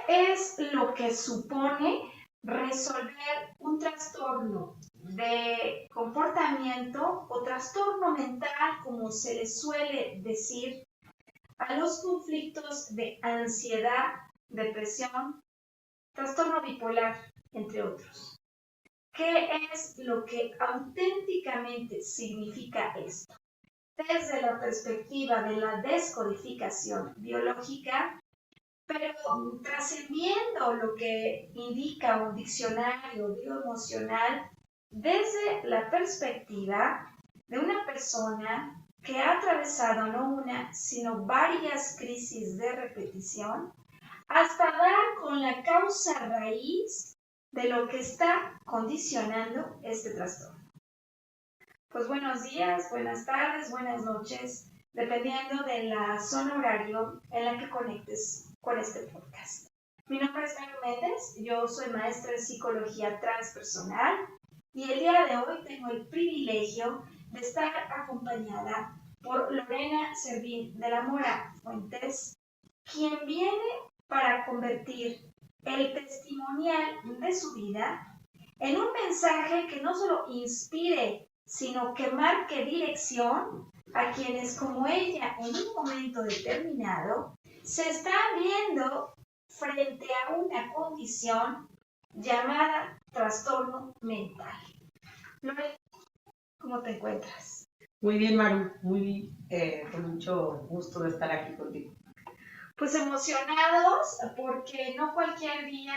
es lo que supone resolver un trastorno de comportamiento o trastorno mental, como se le suele decir, a los conflictos de ansiedad, depresión, trastorno bipolar, entre otros? ¿Qué es lo que auténticamente significa esto? Desde la perspectiva de la descodificación biológica, pero trascendiendo lo que indica un diccionario bioemocional desde la perspectiva de una persona que ha atravesado no una, sino varias crisis de repetición, hasta dar con la causa raíz de lo que está condicionando este trastorno. Pues buenos días, buenas tardes, buenas noches, dependiendo de la zona horario en la que conectes con este podcast. Mi nombre es Maru Méndez, yo soy maestra de psicología transpersonal y el día de hoy tengo el privilegio de estar acompañada por Lorena Servín de la Mora Fuentes, quien viene para convertir el testimonial de su vida en un mensaje que no solo inspire, sino que marque dirección a quienes como ella en un momento determinado se están viendo frente a una condición llamada trastorno mental. Lore, ¿cómo te encuentras? Muy bien, Maru, con mucho gusto de estar aquí contigo. Pues emocionados porque no cualquier día,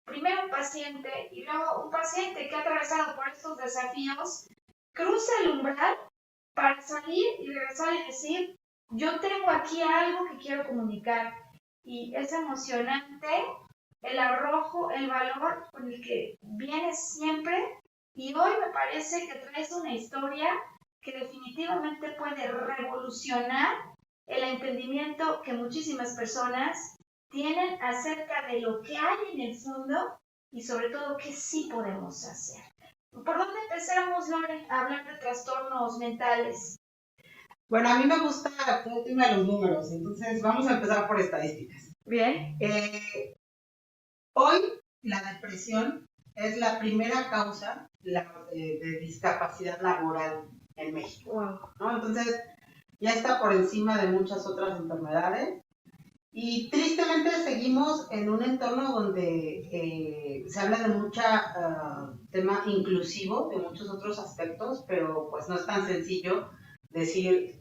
primero un paciente y luego un paciente que ha atravesado por estos desafíos, cruza el umbral para salir y regresar y decir, yo tengo aquí algo que quiero comunicar. Y es emocionante el arrojo, el valor con el que vienes siempre. Y hoy me parece que traes una historia que definitivamente puede revolucionar el entendimiento que muchísimas personas tienen acerca de lo que hay en el fondo y sobre todo qué sí podemos hacer. ¿Por dónde empezamos, Lore, a hablar de trastornos mentales? Bueno, a mí me gusta el tema de los números, entonces vamos a empezar por estadísticas. Bien. Hoy la depresión es la primera causa de discapacidad laboral en México. Wow. ¿No? Entonces ya está por encima de muchas otras enfermedades. Y tristemente seguimos en un entorno donde se habla de mucha tema inclusivo, de muchos otros aspectos, pero pues no es tan sencillo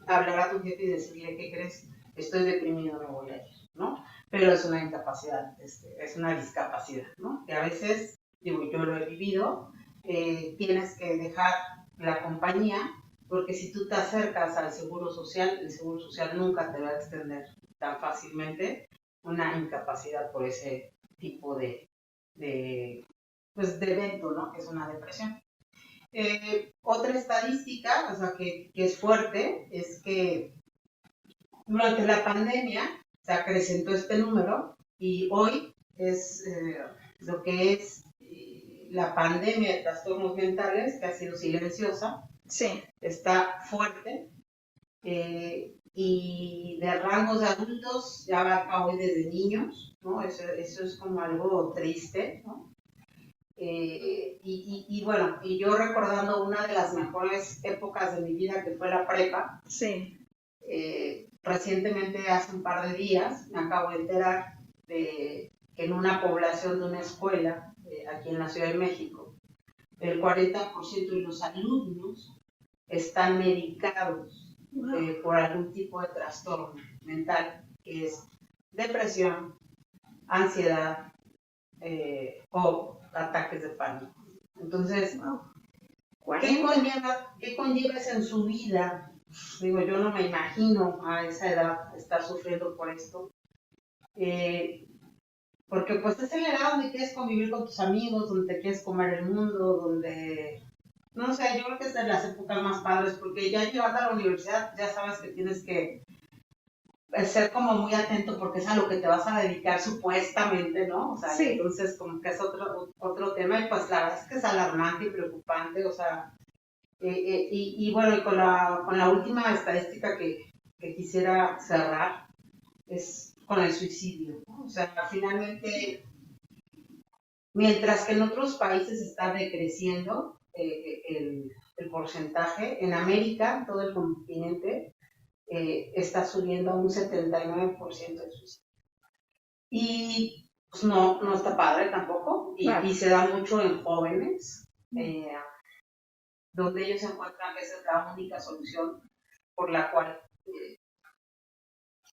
hablar a tu jefe y decirle, ¿qué crees? Estoy deprimido, no voy a ir, ¿no? Pero es una incapacidad, es una discapacidad, ¿no? Que a veces, digo, yo lo he vivido, tienes que dejar la compañía, porque si tú te acercas al Seguro Social, el Seguro Social nunca te va a extender tan fácilmente una incapacidad por ese tipo de evento, ¿no? Que es una depresión. Otra estadística, o sea, que es fuerte, es que durante la pandemia se acrecentó este número y hoy es lo que es la pandemia de trastornos mentales, que ha sido silenciosa, sí, está fuerte, y de rangos de adultos ya abarca hoy desde niños, ¿no? Eso es como algo triste, ¿no? Y bueno, y yo recordando una de las mejores épocas de mi vida, que fue la prepa, sí. Recientemente, hace un par de días, me acabo de enterar de que en una población de una escuela, aquí en la Ciudad de México, el 40% de los alumnos están medicados por algún tipo de trastorno mental, que es depresión, ansiedad o ataques de pánico. Entonces, ¿qué conlleva eso en su vida? Digo, yo no me imagino a esa edad estar sufriendo por esto. Porque pues es la edad donde quieres convivir con tus amigos, donde te quieres comer el mundo, donde... No sé, yo creo que es de las épocas más padres, porque ya llegando a la universidad ya sabes que tienes que ser como muy atento porque es a lo que te vas a dedicar supuestamente, ¿no? O sea, sí. Entonces como que es otro tema y pues la verdad es que es alarmante y preocupante, o sea, y bueno, y con la última estadística que quisiera cerrar, es con el suicidio, ¿no? O sea, finalmente, mientras que en otros países está decreciendo el porcentaje, en América, todo el continente, está subiendo a un 79% de suicidio. Y pues no está padre tampoco, Claro. y se da mucho en jóvenes, donde ellos encuentran que esa es la única solución por la cual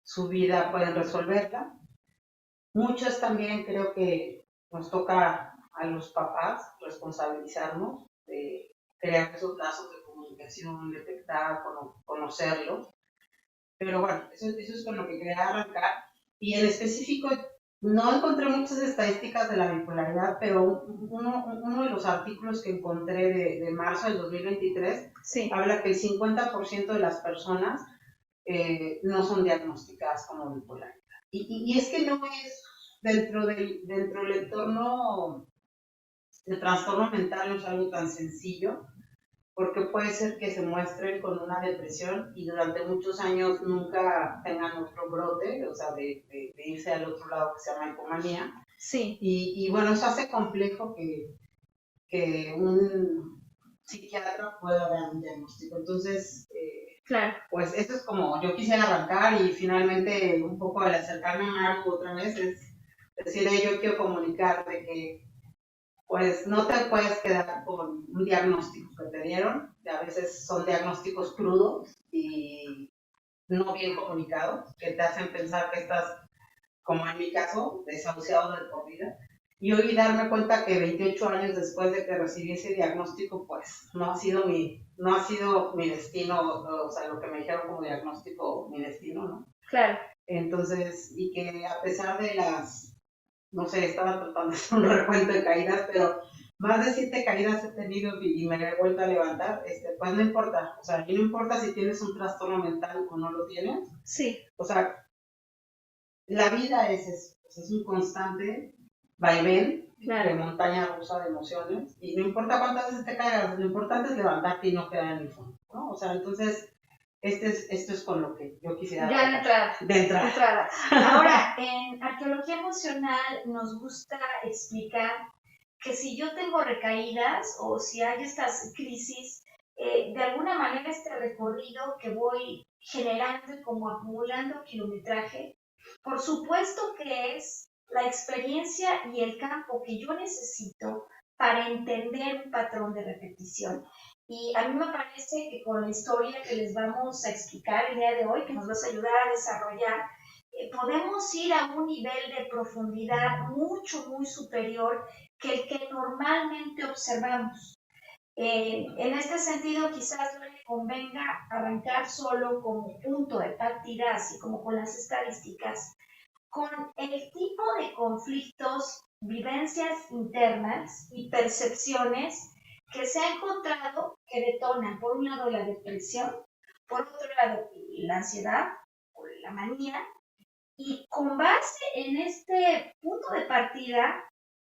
su vida pueden resolverla. Muchos también creo que nos toca a los papás responsabilizarnos de crear esos lazos de comunicación, detectar, conocerlos. Pero bueno, eso es con lo que quería arrancar. Y en específico, no encontré muchas estadísticas de la bipolaridad, pero uno de los artículos que encontré de marzo del 2023 Sí. habla que el 50% de las personas no son diagnosticadas como bipolaridad. Y es que no es dentro del entorno de trastorno mental, no es algo tan sencillo, porque puede ser que se muestren con una depresión y durante muchos años nunca tengan otro brote, o sea, de irse al otro lado que se llama hipomanía. Sí. Y bueno, eso hace complejo que un psiquiatra pueda dar un diagnóstico. Entonces, claro. Pues eso es como yo quisiera arrancar y finalmente un poco al acercarme a Maru otra vez es decir, yo quiero comunicar de que pues no te puedes quedar con un diagnóstico que te dieron, que a veces son diagnósticos crudos y no bien comunicados, que te hacen pensar que estás, como en mi caso, desahuciado de por vida. Y hoy darme cuenta que 28 años después de que recibí ese diagnóstico, pues no ha sido mi destino, o sea, lo que me dijeron como diagnóstico, mi destino, ¿no? Claro. Entonces, y que a pesar de no sé, estaba tratando de hacer un recuento de caídas, pero más de 7 caídas he tenido y me he vuelto a levantar, pues no importa, o sea, y no importa si tienes un trastorno mental o no lo tienes. Sí. O sea, la vida es eso, es un constante vaivén de montaña rusa de emociones y no importa cuántas veces te caigas, lo importante es levantarte y no quedar en el fondo, ¿no? O sea, entonces, esto es con lo que yo quisiera... Ya de entrada. De entrada. Ahora, en arqueología emocional nos gusta explicar que si yo tengo recaídas o si hay estas crisis, de alguna manera este recorrido que voy generando y como acumulando kilometraje, por supuesto que es la experiencia y el campo que yo necesito para entender un patrón de repetición. Y a mí me parece que con la historia que les vamos a explicar el día de hoy, que nos vas a ayudar a desarrollar, podemos ir a un nivel de profundidad muy superior que el que normalmente observamos. En este sentido, quizás no le convenga arrancar solo como punto de partida, así como con las estadísticas, con el tipo de conflictos, vivencias internas y percepciones que se ha encontrado que detonan, por un lado, la depresión, por otro lado, la ansiedad o la manía, y con base en este punto de partida,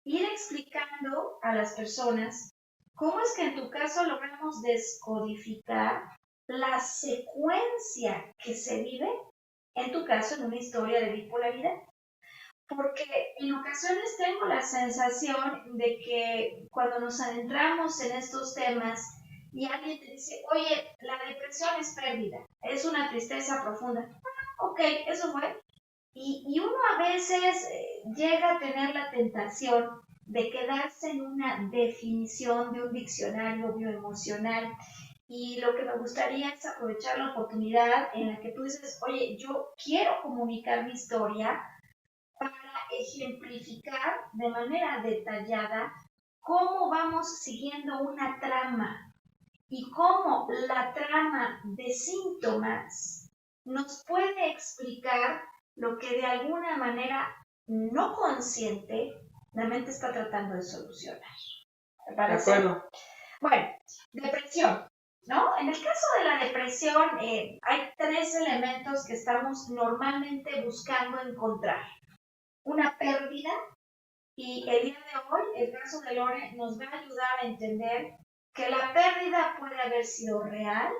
ir explicando a las personas cómo es que en tu caso logramos descodificar la secuencia que se vive, en tu caso, en una historia de bipolaridad. Porque en ocasiones tengo la sensación de que cuando nos adentramos en estos temas y alguien te dice, oye, la depresión es pérdida, es una tristeza profunda. Ok, eso fue. Y uno a veces llega a tener la tentación de quedarse en una definición de un diccionario bioemocional. Y lo que me gustaría es aprovechar la oportunidad en la que tú dices, oye, yo quiero comunicar mi historia para ejemplificar de manera detallada cómo vamos siguiendo una trama y cómo la trama de síntomas nos puede explicar lo que de alguna manera no consciente la mente está tratando de solucionar. ¿Te parece? De acuerdo. Bueno, depresión, ¿no? En el caso de la depresión hay 3 elementos que estamos normalmente buscando encontrar. Una pérdida, y el día de hoy el caso de Lore nos va a ayudar a entender que la pérdida puede haber sido real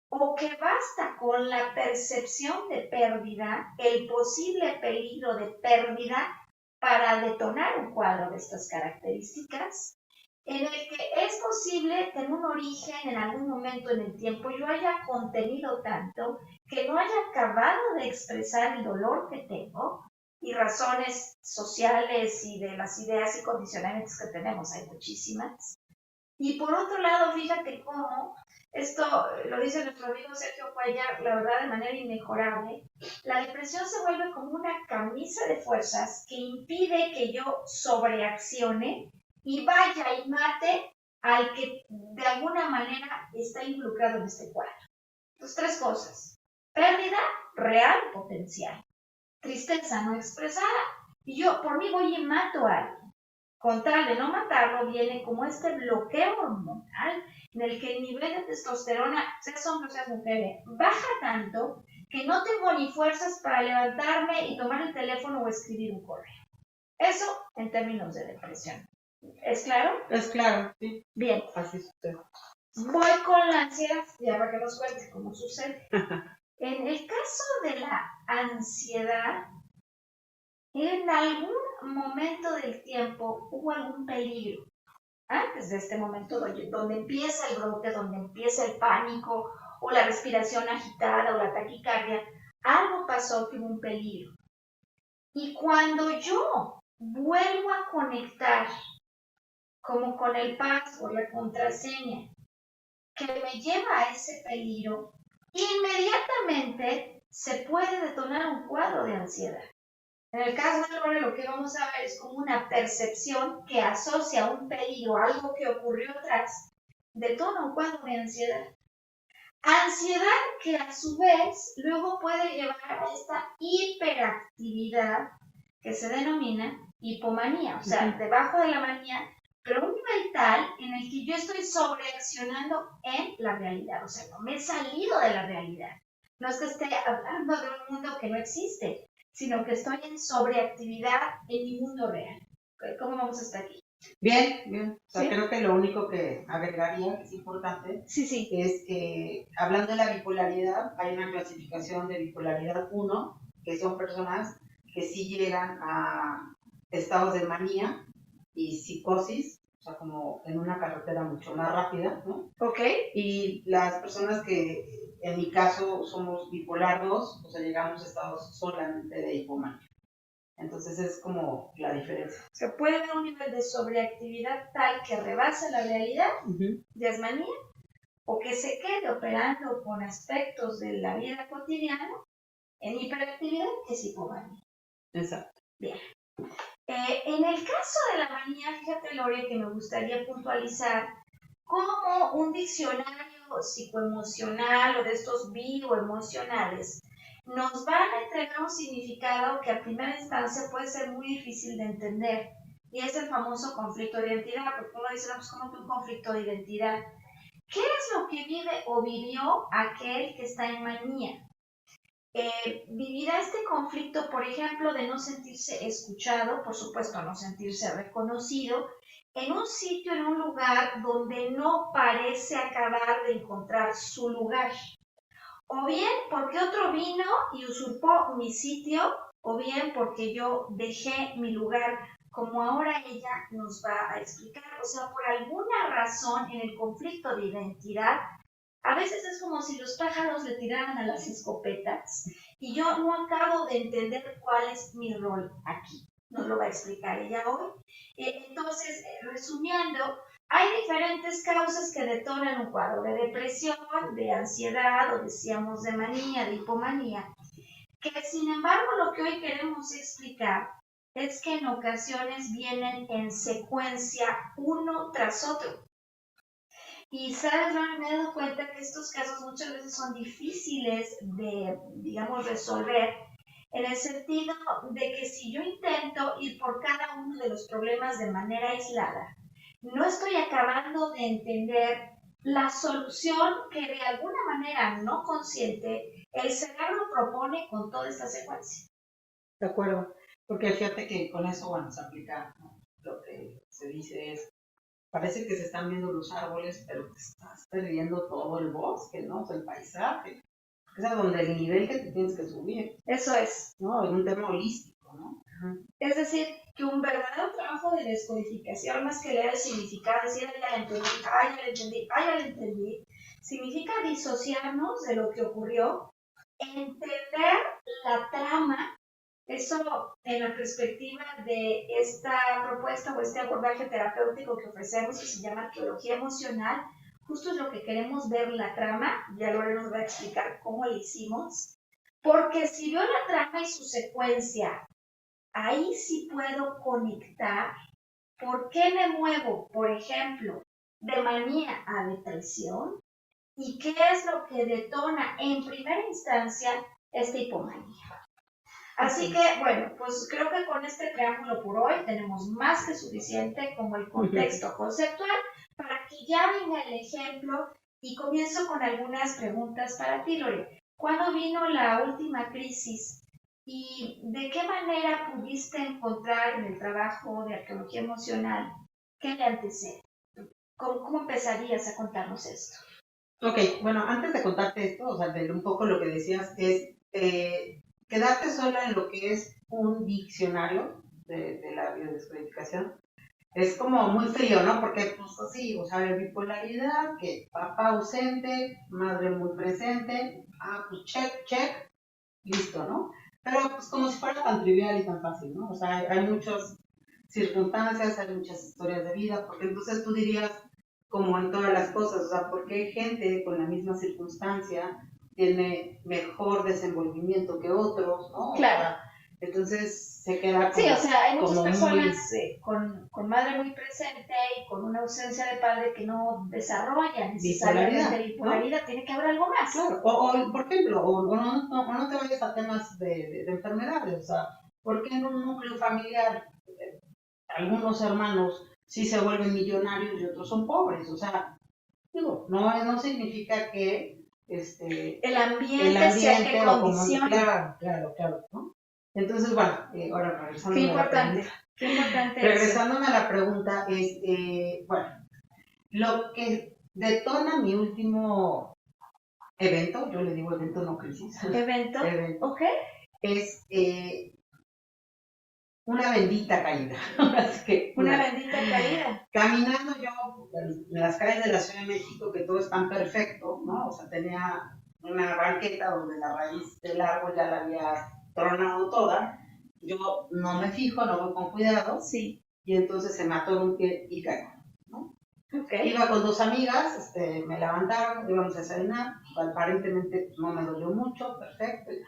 o que basta con la percepción de pérdida, el posible peligro de pérdida para detonar un cuadro de estas características, en el que es posible que en un origen, en algún momento en el tiempo, yo haya contenido tanto que no haya acabado de expresar el dolor que tengo y razones sociales y de las ideas y condicionamientos que tenemos, hay muchísimas. Y por otro lado, fíjate cómo, esto lo dice nuestro amigo Sergio Cuellar, la verdad de manera inmejorable, la depresión se vuelve como una camisa de fuerzas que impide que yo sobreaccione y vaya y mate al que de alguna manera está involucrado en este cuadro. Entonces, tres cosas. Pérdida real potencial. Tristeza no expresada. Y yo por mí voy y mato a alguien. Con tal de no matarlo, viene como este bloqueo hormonal en el que el nivel de testosterona, seas hombre o seas mujer, baja tanto que no tengo ni fuerzas para levantarme y tomar el teléfono o escribir un correo. Eso en términos de depresión. ¿Es claro? Es claro, sí. Bien. Así sucede. Voy con la ansiedad, ya para que nos cuente cómo sucede. En el caso de la ansiedad, en algún momento del tiempo hubo algún peligro. Antes de este momento donde empieza el brote, donde empieza el pánico o la respiración agitada o la taquicardia, algo pasó que hubo un peligro. Y cuando yo vuelvo a conectar, como con el password, la contraseña, que me lleva a ese peligro, inmediatamente se puede detonar un cuadro de ansiedad. En el caso de Lore, lo que vamos a ver es como una percepción que asocia un peligro, algo que ocurrió atrás, detona un cuadro de ansiedad. Ansiedad que a su vez luego puede llevar a esta hiperactividad que se denomina hipomanía, o sea, debajo de la manía, pero un nivel tal en el que yo estoy sobreaccionando en la realidad, o sea, no me he salido de la realidad. No es que esté hablando de un mundo que no existe, sino que estoy en sobreactividad en mi mundo real. ¿Cómo vamos hasta aquí? Bien, bien. O sea, ¿Sí? creo que lo único que agregaría, que es importante, Sí. es que hablando de la bipolaridad, hay una clasificación de bipolaridad 1, que son personas que sí llegan a estados de manía y psicosis, o sea, como en una carretera mucho más rápida, ¿no? Ok. Y las personas que, en mi caso, somos bipolar 2, o sea, llegamos a estados solamente de hipomanía. Entonces es como la diferencia. Se puede ver un nivel de sobreactividad tal que rebasa la realidad, ya es manía, o que se quede operando con aspectos de la vida cotidiana en hiperactividad, que es hipomanía. Exacto. Bien. En el caso de la manía, fíjate, Lore, que me gustaría puntualizar como un diccionario psicoemocional o de estos bioemocionales nos van a entregar un significado que a primera instancia puede ser muy difícil de entender, y es el famoso conflicto de identidad, porque uno dice, no, pues como que un conflicto de identidad. ¿Qué es lo que vive o vivió aquel que está en manía? Vivirá este conflicto, por ejemplo, de no sentirse escuchado, por supuesto, no sentirse reconocido, en un sitio, en un lugar donde no parece acabar de encontrar su lugar. O bien porque otro vino y usurpó mi sitio, o bien porque yo dejé mi lugar, como ahora ella nos va a explicar. O sea, por alguna razón en el conflicto de identidad, a veces es como si los pájaros le tiraran a las escopetas y yo no acabo de entender cuál es mi rol aquí. Nos lo va a explicar ella hoy. Entonces, resumiendo, hay diferentes causas que detonan un cuadro de depresión, de ansiedad o decíamos de manía, de hipomanía, que sin embargo lo que hoy queremos explicar es que en ocasiones vienen en secuencia uno tras otro. Y sabes, me he dado cuenta que estos casos muchas veces son difíciles de, digamos, resolver, en el sentido de que si yo intento ir por cada uno de los problemas de manera aislada, no estoy acabando de entender la solución que de alguna manera no consciente el cerebro propone con toda esta secuencia. De acuerdo, porque fíjate que con eso, bueno, se aplica, ¿no? Lo que se dice es, parece que se están viendo los árboles, pero te estás perdiendo todo el bosque, ¿no? O sea, el paisaje. Es a donde el nivel que te tienes que subir, Eso es. ¿no? En un tema holístico, ¿no? Es decir, que un verdadero trabajo de descodificación, más que leer el significado, decir, ya lo entendí, ya lo entendí, ya lo entendí, significa disociarnos de lo que ocurrió, entender la trama. Eso, en la perspectiva de esta propuesta o este abordaje terapéutico que ofrecemos, que se llama arqueología emocional, justo es lo que queremos ver la trama, ya Lore nos va a explicar cómo lo hicimos, porque si veo la trama y su secuencia, ahí sí puedo conectar por qué me muevo, por ejemplo, de manía a depresión y qué es lo que detona en primera instancia esta hipomanía. Así que, bueno, pues creo que con este preámbulo por hoy tenemos más que suficiente como el contexto conceptual para que ya venga el ejemplo y comienzo con algunas preguntas para ti, Lore. ¿Cuándo vino la última crisis y de qué manera pudiste encontrar en el trabajo de arqueología emocional qué le antecede? ¿Cómo empezarías a contarnos esto? Ok, bueno, antes de contarte esto, o sea, de un poco lo que decías, es quedarte sola en lo que es un diccionario de la biodescodificación. Es como muy frío, ¿no? Porque, pues así, o sea, bipolaridad, que papá ausente, madre muy presente, pues check, listo, ¿no? Pero pues como si fuera tan trivial y tan fácil, ¿no? O sea, hay muchas circunstancias, hay muchas historias de vida, porque entonces tú dirías, como en todas las cosas, o sea, ¿por qué gente con la misma circunstancia tiene mejor desenvolvimiento que otros, ¿no? Claro. O sea, entonces se queda como, sí, o sea, hay muchas personas muy con madre muy presente y con una ausencia de padre que no desarrolla necesariamente bipolaridad, ¿no? Tiene que haber algo más. Claro, o por ejemplo, no te vayas a temas de enfermedades, o sea, ¿por qué en un núcleo familiar algunos hermanos sí se vuelven millonarios y otros son pobres? O sea, digo, no significa que el ambiente sea el que condiciona. Claro, ¿no? Entonces, bueno, ahora regresando Qué importante regresándome a la pregunta, bueno, lo que detona mi último evento, yo le digo evento, no crisis. Evento, ok. Es una bendita caída. Así que, una bendita caída. Caminando yo en las calles de la Ciudad de México, que todo es tan perfecto, ¿no? O sea, tenía una banqueta donde la raíz del árbol ya la había tronado toda. Yo no me fijo, no voy con cuidado. Sí. Y entonces se me atoró un pie y caigo, ¿no? Okay. Iba con dos amigas, me levantaron, íbamos a desayunar, aparentemente no me dolió mucho, perfecto. Ya.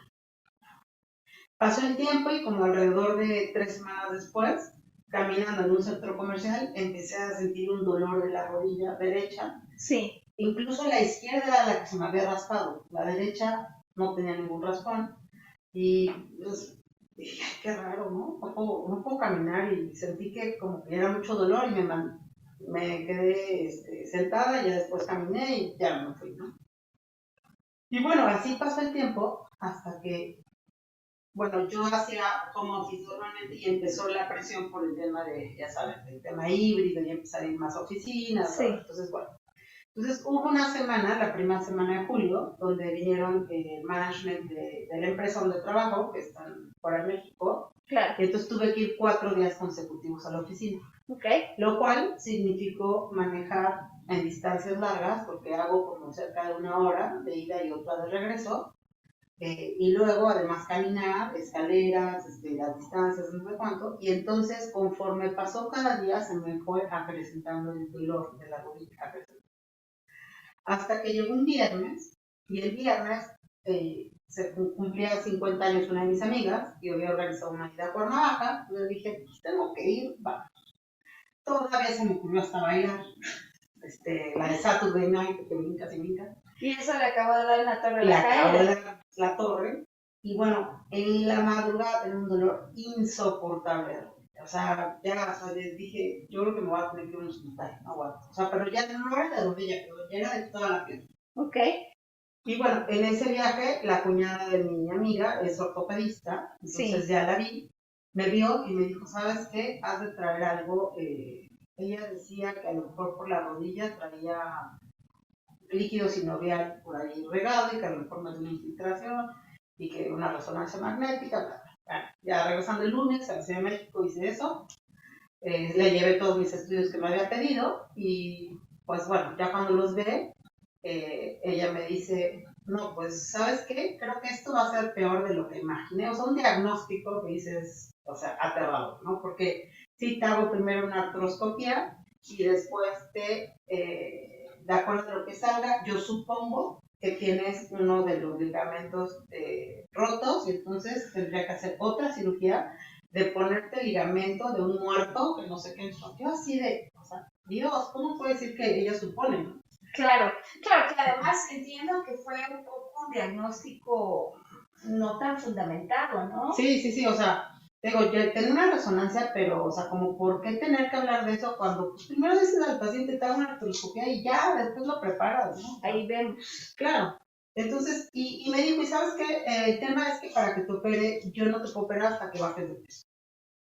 Pasó el tiempo y como alrededor de 3 semanas después, caminando en un centro comercial, empecé a sentir un dolor de la rodilla derecha. Sí. Incluso la izquierda era la que se me había raspado, la derecha no tenía ningún raspón. Y pues, dije, qué raro, ¿no? No puedo caminar y sentí que como que era mucho dolor y me quedé sentada y ya después caminé y ya me fui, ¿no? Y bueno, así pasó el tiempo hasta que, bueno, yo hacía como office normalmente y empezó la presión por el tema de, ya sabes, el tema híbrido y empezar a ir más a oficinas. Sí. Entonces, bueno. Entonces hubo una semana, la primera semana de julio, donde vinieron el management de la empresa donde trabajo, que están fuera de México. Claro. Y entonces tuve que ir 4 días consecutivos a la oficina. Okay. Lo cual significó manejar en distancias largas, porque hago como cerca de 1 hora de ida y otra de regreso. Y luego además caminar, escaleras, las distancias, no sé cuánto. Y entonces conforme pasó cada día se me fue acrecentando el dolor de la rodilla. Hasta que llegó un viernes, y el viernes se cumplía 50 años una de mis amigas, y había organizado una ida a Cuernavaca, y yo dije, pues tengo que ir, vamos. Todavía se me ocurrió hasta bailar, la de Saturday Night, que brincas y brincas. Y eso le acabó de dar la torre de la caída. Le acabó de dar la torre, y bueno, en la madrugada tenía un dolor insoportable. O sea, ya, o sea, les dije, yo creo que me voy a tener que ir a un hospital, no aguanto. O sea, pero ya no era de rodilla, pero ya era de toda la piel. Ok. Y bueno, en ese viaje, la cuñada de mi amiga es ortopedista, entonces sí. Ya la vi, me vio y me dijo, ¿sabes qué? Has de traer algo ella decía que a lo mejor por la rodilla traía líquido sinovial por ahí regado y que a lo mejor no es una infiltración y que una resonancia magnética, bla, bla. Bueno, ya regresando el lunes a la Ciudad de México hice eso, le llevé todos mis estudios que me había pedido y pues bueno, ya cuando los ve, ella me dice, no, pues ¿sabes qué? Creo que esto va a ser peor de lo que imaginé, o sea, un diagnóstico que dices, o sea, aterrador, ¿no? Porque si te hago primero una artroscopía y después de acuerdo a lo que salga, yo supongo que tienes uno de los ligamentos rotos y entonces tendría que hacer otra cirugía de ponerte ligamento de un muerto que no sé qué. Yo así de, o sea, Dios, ¿cómo puede decir que ella supone, no? Claro, claro, que además entiendo que fue un poco un diagnóstico no tan fundamentado, ¿no? Sí, o sea, digo, yo tengo una resonancia, pero, o sea, como, ¿por qué tener que hablar de eso cuando pues, primero dices al paciente, te hago una artroscopia y ya, después lo preparas, ¿no? Ahí vemos. Claro. Entonces, y me dijo, ¿y sabes qué? El tema es que para que te opere, yo no te puedo operar hasta que bajes de peso.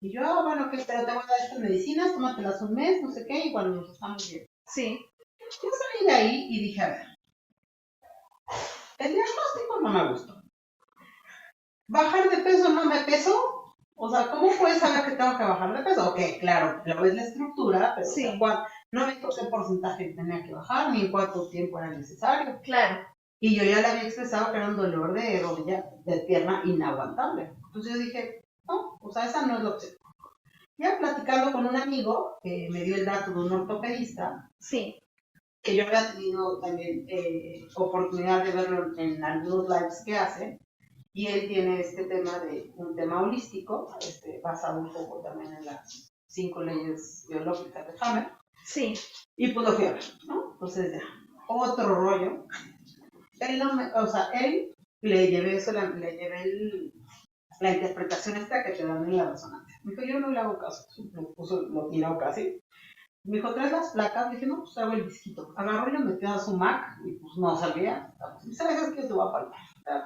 Y yo, bueno, que pero te voy a dar estas medicinas, tómatelas un mes, no sé qué, y bueno, nos estamos bien. Sí. Yo salí de ahí y dije, a ver, el diagnóstico no me gustó. Bajar de peso no me pesó. O sea, ¿cómo puedes saber que tengo que bajar de peso? Ok, claro, lo ves la estructura, pero Sí. o sea, no me dijo qué porcentaje tenía que bajar, ni en cuánto tiempo era necesario. Claro. Y yo ya le había expresado que era un dolor de rodilla, de pierna inaguantable. Entonces yo dije, no, o sea, esa no es la opción. Ya platicando con un amigo que me dio el dato de un ortopedista, Sí. que yo había tenido también oportunidad de verlo en algunos lives que hace, y él tiene este tema de un tema holístico, basado un poco también en las 5 leyes biológicas de Hammer. Sí. Y pues lo fui a ver, ¿no? Entonces ya, otro rollo. Él no me, o sea, él le llevé eso, le llevé la interpretación esta que te dan en la resonancia. Me dijo, yo no le hago caso, lo tiró casi. Me dijo, ¿traes las placas? Dije, no, pues hago el disquito. Agarró y lo metió a su Mac y pues no salía. ¿Sabes qué te va a faltar?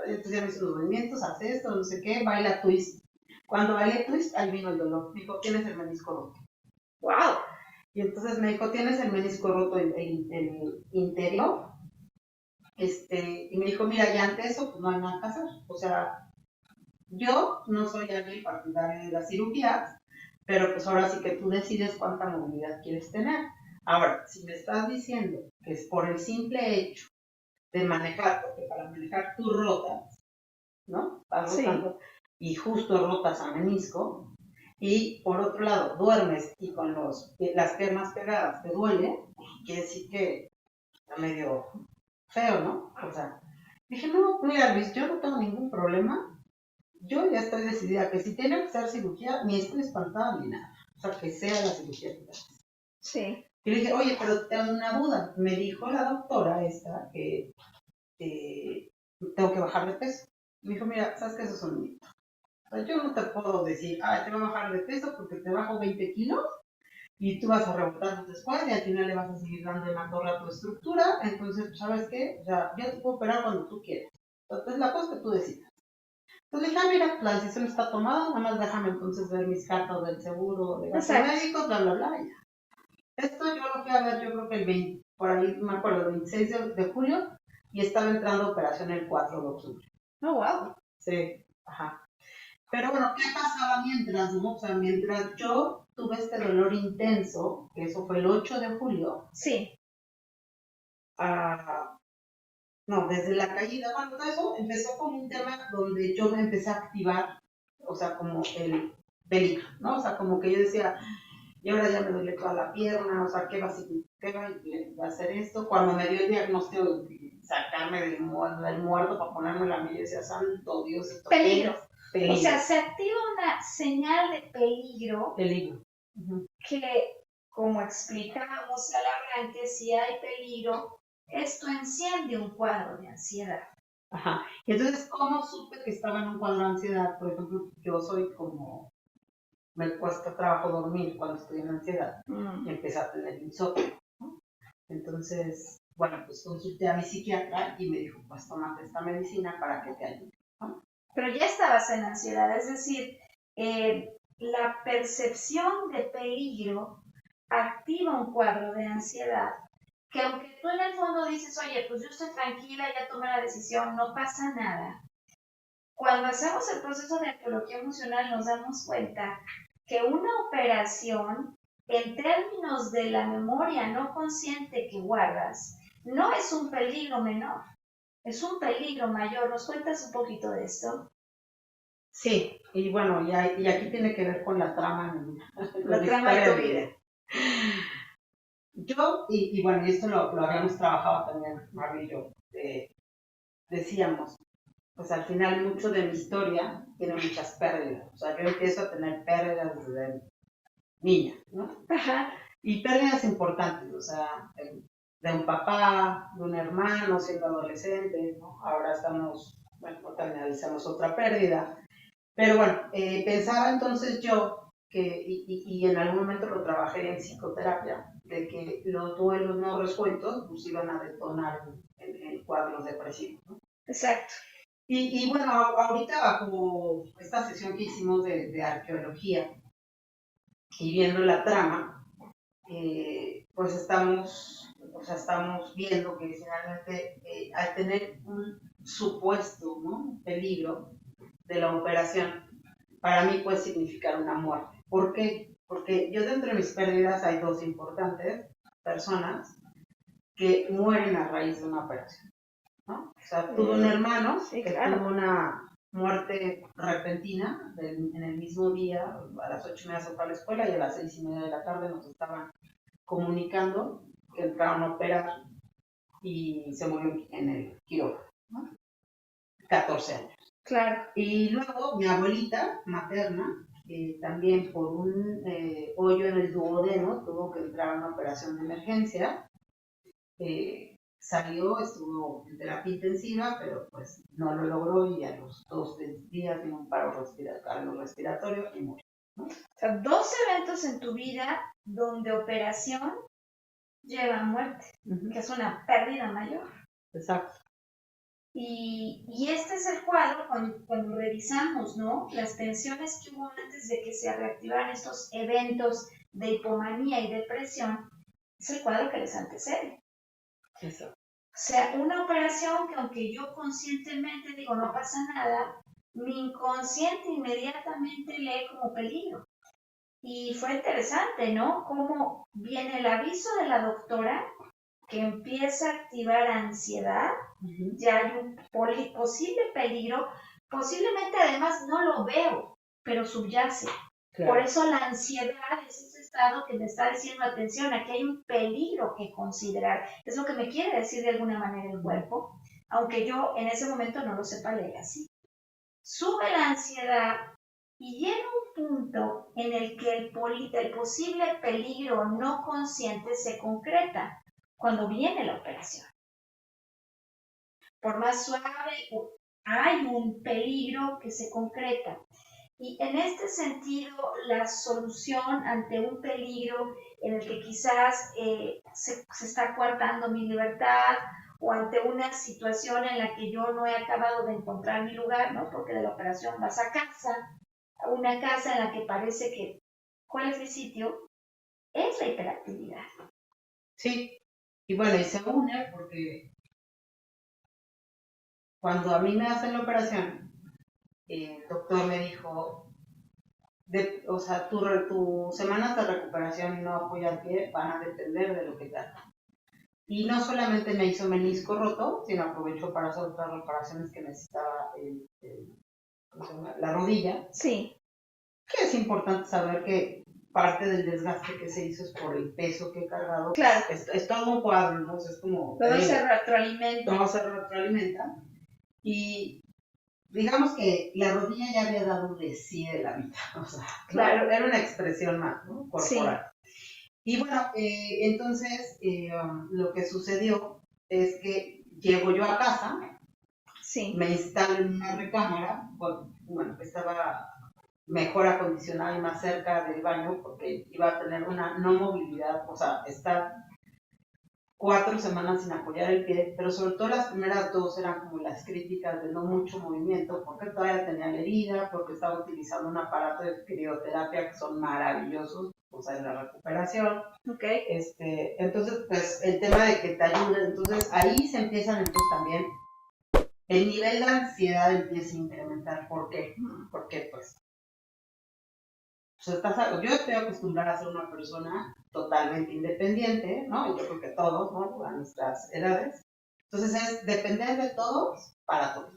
Entonces ya me hizo los movimientos, hace esto, no sé qué, baila twist. Cuando bailé twist, ahí vino el dolor. Me dijo, tienes el menisco roto. ¡Wow! Y entonces me dijo, tienes el menisco roto el interior. Y me dijo, mira, ya ante eso, pues no hay nada que hacer. O sea, yo no soy alguien partidario de las cirugías, pero pues ahora sí que tú decides cuánta movilidad quieres tener. Ahora, si me estás diciendo que es por el simple hecho de manejar, porque para manejar tú rotas, ¿no? Vas rotando, y justo rotas a menisco, y por otro lado duermes y con las piernas pegadas te duele, pues quiere decir que está medio feo, ¿no? O sea, dije, no, mira Luis, yo no tengo ningún problema. Yo ya estoy decidida que si tiene que ser cirugía, ni estoy espantada ni nada. O sea, que sea la cirugía que sea. Sí. Y le dije, oye, pero tengo una duda. Me dijo la doctora esta que tengo que bajar de peso. Me dijo, mira, sabes que eso es un mito. O sea, yo no te puedo decir, te voy a bajar de peso porque te bajo 20 kilos y tú vas a rebotar después y al final le vas a seguir dando la torre a tu estructura. Entonces, ¿sabes qué? O sea, yo te puedo operar cuando tú quieras. Entonces, la cosa es que tú decidas. Entonces dije, mira, la decisión está tomada, nada más déjame entonces ver mis cartas del seguro, de gastos médicos, bla, bla, bla, y ya. Esto yo lo fui a ver, yo creo que el 20, por ahí me acuerdo, el 26 de julio, y estaba entrando a operación el 4 de octubre. Oh, wow. Sí, ajá. Pero bueno, ¿qué pasaba mientras, no? O sea, mientras yo tuve este dolor intenso, que eso fue el 8 de julio. Sí. No, desde la caída, bueno, todo eso empezó como un tema donde yo me empecé a activar, o sea, como el peligro, ¿no? O sea, como que yo decía, y ahora ya me duele toda la pierna, o sea, ¿qué va a hacer esto? Cuando me dio el diagnóstico de sacarme del muerto para ponerme la mía, decía, santo Dios, esto peligro. Peligro. O sea, se activa una señal de peligro. Peligro. Uh-huh. Que, como explicábamos al arranque, si hay peligro, esto enciende un cuadro de ansiedad. Ajá. Y entonces, ¿cómo supe que estaba en un cuadro de ansiedad? Por ejemplo, yo soy como, me cuesta trabajo dormir cuando estoy en ansiedad y empecé a tener insomnio, ¿no? Entonces, bueno, pues consulté a mi psiquiatra y me dijo, pues tómate esta medicina para que te ayude, ¿no? Pero ya estabas en ansiedad, es decir, la percepción de peligro activa un cuadro de ansiedad, que aunque tú en el fondo dices, oye, pues yo estoy tranquila, ya tomé la decisión, no pasa nada. Cuando hacemos el proceso de arqueología emocional nos damos cuenta que una operación, en términos de la memoria no consciente que guardas, no es un peligro menor, es un peligro mayor. ¿Nos cuentas un poquito de esto? Sí, y bueno, y aquí tiene que ver con la trama, con La trama de historia tu de mi vida. vida. Yo, y bueno, y esto lo habíamos trabajado también, Mario y yo, decíamos, pues al final mucho de mi historia tiene muchas pérdidas. O sea, yo empiezo a tener pérdidas desde niña, ¿no? Ajá. Y pérdidas importantes, o sea, de un papá, de un hermano siendo adolescente, ¿no? Ahora estamos, bueno, analizamos otra pérdida. Pero bueno, pensaba entonces yo que, y en algún momento lo trabajé en psicoterapia, de que los duelos no resueltos pues iban a detonar en cuadros depresivos, ¿no? Exacto. Y bueno, ahorita bajo esta sesión que hicimos de arqueología y viendo la trama, pues estamos viendo que finalmente al tener un supuesto, ¿no?, peligro de la operación, para mí puede significar una muerte. ¿Por qué? Porque yo dentro de mis pérdidas hay dos importantes personas que mueren a raíz de una operación, ¿no? O sea, tuve un hermano Sí, que claro. tuvo una muerte repentina en el mismo día. A las 8:30 se fue a la escuela y a las 6:30 de la tarde nos estaban comunicando que entraron a operar y se murió en el quirófano, ¿no? 14 años. Claro. Y luego mi abuelita materna, también por un hoyo en el duodeno, tuvo que entrar a una operación de emergencia. Salió, estuvo en terapia intensiva, pero pues no lo logró y a los 2 días vino un paro cardiorrespiratorio y murió, ¿no? O sea, dos eventos en tu vida donde operación lleva a muerte, que es una pérdida mayor. Exacto. Y este es el cuadro cuando revisamos, ¿no?, las tensiones que hubo antes de que se reactivaran estos eventos de hipomanía y depresión, es el cuadro que les antecede. Eso. O sea, una operación que aunque yo conscientemente digo no pasa nada, mi inconsciente inmediatamente lee como peligro. Y fue interesante, ¿no?, cómo viene el aviso de la doctora que empieza a activar ansiedad, ya hay un posible peligro, posiblemente además no lo veo, pero subyace. Claro. Por eso la ansiedad es ese estado que me está diciendo, atención, aquí hay un peligro que considerar. Es lo que me quiere decir de alguna manera el cuerpo, aunque yo en ese momento no lo sepa leer así. Sube la ansiedad y llega un punto en el que el posible peligro no consciente se concreta cuando viene la operación. Por más suave, hay un peligro que se concreta. Y en este sentido, la solución ante un peligro en el que quizás se está coartando mi libertad o ante una situación en la que yo no he acabado de encontrar mi lugar, ¿no?, porque de la operación vas a casa, a una casa en la que parece que, ¿cuál es mi sitio?, es la hiperactividad. Sí, y bueno, y se une porque cuando a mí me hacen la operación, el doctor me dijo, o sea, tus semanas de recuperación y no apoyar pie van a depender de lo que te hagan. Y no solamente me hizo menisco roto, sino aprovechó para hacer otras reparaciones que necesitaba la rodilla. Sí. Que es importante saber que parte del desgaste que se hizo es por el peso que he cargado. Claro. Es todo un cuadro, ¿no? O sea, es como... Todo se retroalimenta. Todo se retroalimenta. Y digamos que la rodilla ya había dado de sí de la vida. O sea, claro, era una expresión más, ¿no?, corporal. Sí. Y bueno, entonces lo que sucedió es que llego yo a casa, sí, me instalo en una recámara, bueno, estaba mejor acondicionada y más cerca del baño porque iba a tener una no movilidad, o sea, estar 4 semanas sin apoyar el pie, pero sobre todo las primeras 2 eran como las críticas de no mucho movimiento, porque todavía tenía la herida, porque estaba utilizando un aparato de crioterapia que son maravillosos, pues en la recuperación. Okay. Entonces, pues el tema de que te ayuden, entonces ahí se empiezan entonces también, el nivel de ansiedad empieza a incrementar. ¿Por qué? Porque pues yo estoy acostumbrada a ser una persona totalmente independiente, ¿no? Y yo creo que todos, ¿no? A nuestras edades. Entonces es depender de todos para todo.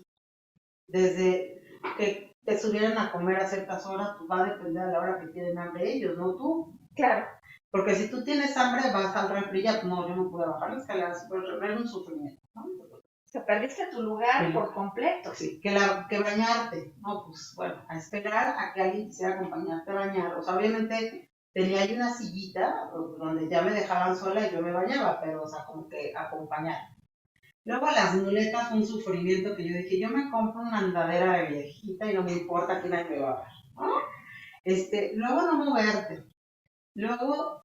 Desde que te subieran a comer a ciertas horas, pues va a depender a la hora que tienen hambre ellos, no tú. Claro. Porque si tú tienes hambre, vas al refri, ya, no, yo no puedo bajar las escaleras, pero el refri es un sufrimiento, ¿no? O sea, perdiste tu lugar por completo. Sí, que bañarte, no, pues bueno, a esperar a que alguien quisiera acompañarte a bañar. O sea, obviamente tenía ahí una sillita donde ya me dejaban sola y yo me bañaba, pero, o sea, como que acompañar. Luego las muletas fue un sufrimiento que yo dije, yo me compro una andadera de viejita y no me importa que nadie me va a ver, ¿no? Luego no moverte. Luego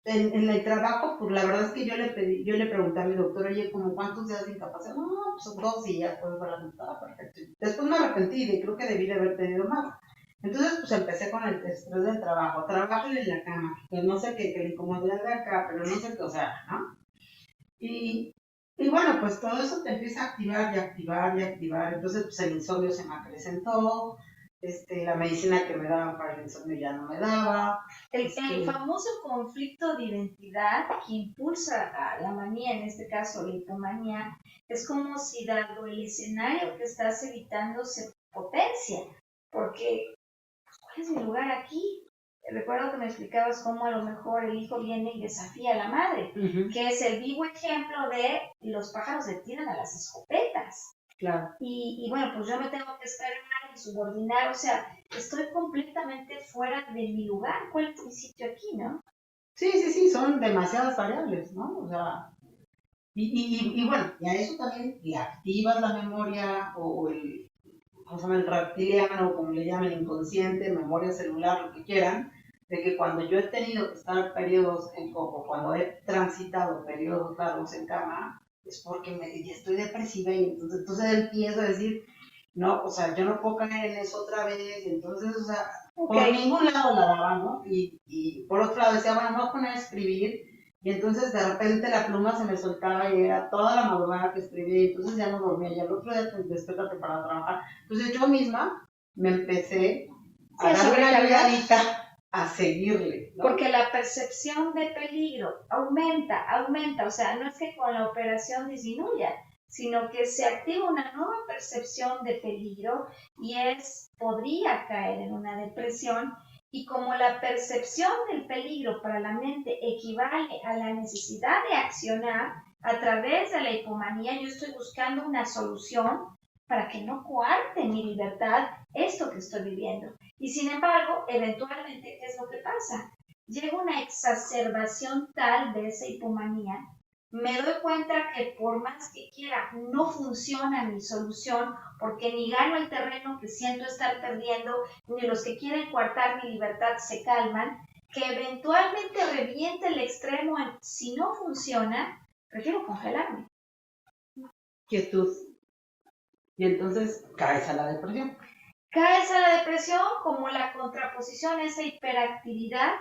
en el trabajo, pues la verdad es que yo le pregunté a mi doctor, oye, ¿como cuántos días de incapacidad? No, pues 2 días, pues para la mitad, perfecto. Después me arrepentí y creo que debí de haber pedido más. Entonces, pues empecé con el estrés del trabajo, trabajo en la cama, que no sé qué, que la incomodidad de acá, pero no sé qué, o sea, ¿no? Y bueno, pues todo eso te empieza a activar y activar y activar. Entonces, pues el insomnio se me acrecentó, la medicina que me daban para el insomnio ya no me daba. El famoso conflicto de identidad que impulsa a la manía, en este caso la hipomanía, es como si dado el escenario que estás evitando se potencia, porque pues, ¿cuál es mi lugar aquí? Recuerdo que me explicabas cómo a lo mejor el hijo viene y desafía a la madre, que es el vivo ejemplo de los pájaros le tiran a las escopetas. Claro. Y bueno, pues yo me tengo que esperar y subordinar, o sea, estoy completamente fuera de mi lugar. ¿Cuál es mi sitio aquí, no? Sí, son demasiadas variables, ¿no? O sea, y bueno, y a eso también le activas la memoria o el, ¿cómo se llama? El reptiliano, como le llaman, inconsciente, memoria celular, lo que quieran, de que cuando yo he tenido que estar periodos en coco, cuando he transitado periodos largos en cama, es porque ya estoy depresiva y entonces empiezo a decir, no, o sea, yo no puedo caer en eso otra vez, entonces, o sea, por ningún lado la daba, ¿no? Y por otro lado decía, bueno, me voy a poner a escribir, y entonces de repente la pluma se me soltaba y era toda la madrugada que escribía, y entonces ya no dormía, y al otro día despértate para trabajar. Entonces yo misma me empecé a dar una ayudadita a seguirle, ¿no? Porque la percepción de peligro aumenta, o sea, no es que con la operación disminuya, sino que se activa una nueva percepción de peligro y podría caer en una depresión. Y como la percepción del peligro para la mente equivale a la necesidad de accionar a través de la hipomanía, yo estoy buscando una solución para que no coarte mi libertad esto que estoy viviendo. Y sin embargo, eventualmente, ¿qué es lo que pasa? Llega una exacerbación tal de esa hipomanía, me doy cuenta que por más que quiera, no funciona mi solución, porque ni gano el terreno que siento estar perdiendo, ni los que quieren coartar mi libertad se calman, que eventualmente reviente el extremo en si no funciona, prefiero congelarme. Quietud. Y entonces caes a la depresión. Caes a la depresión como la contraposición a esa hiperactividad,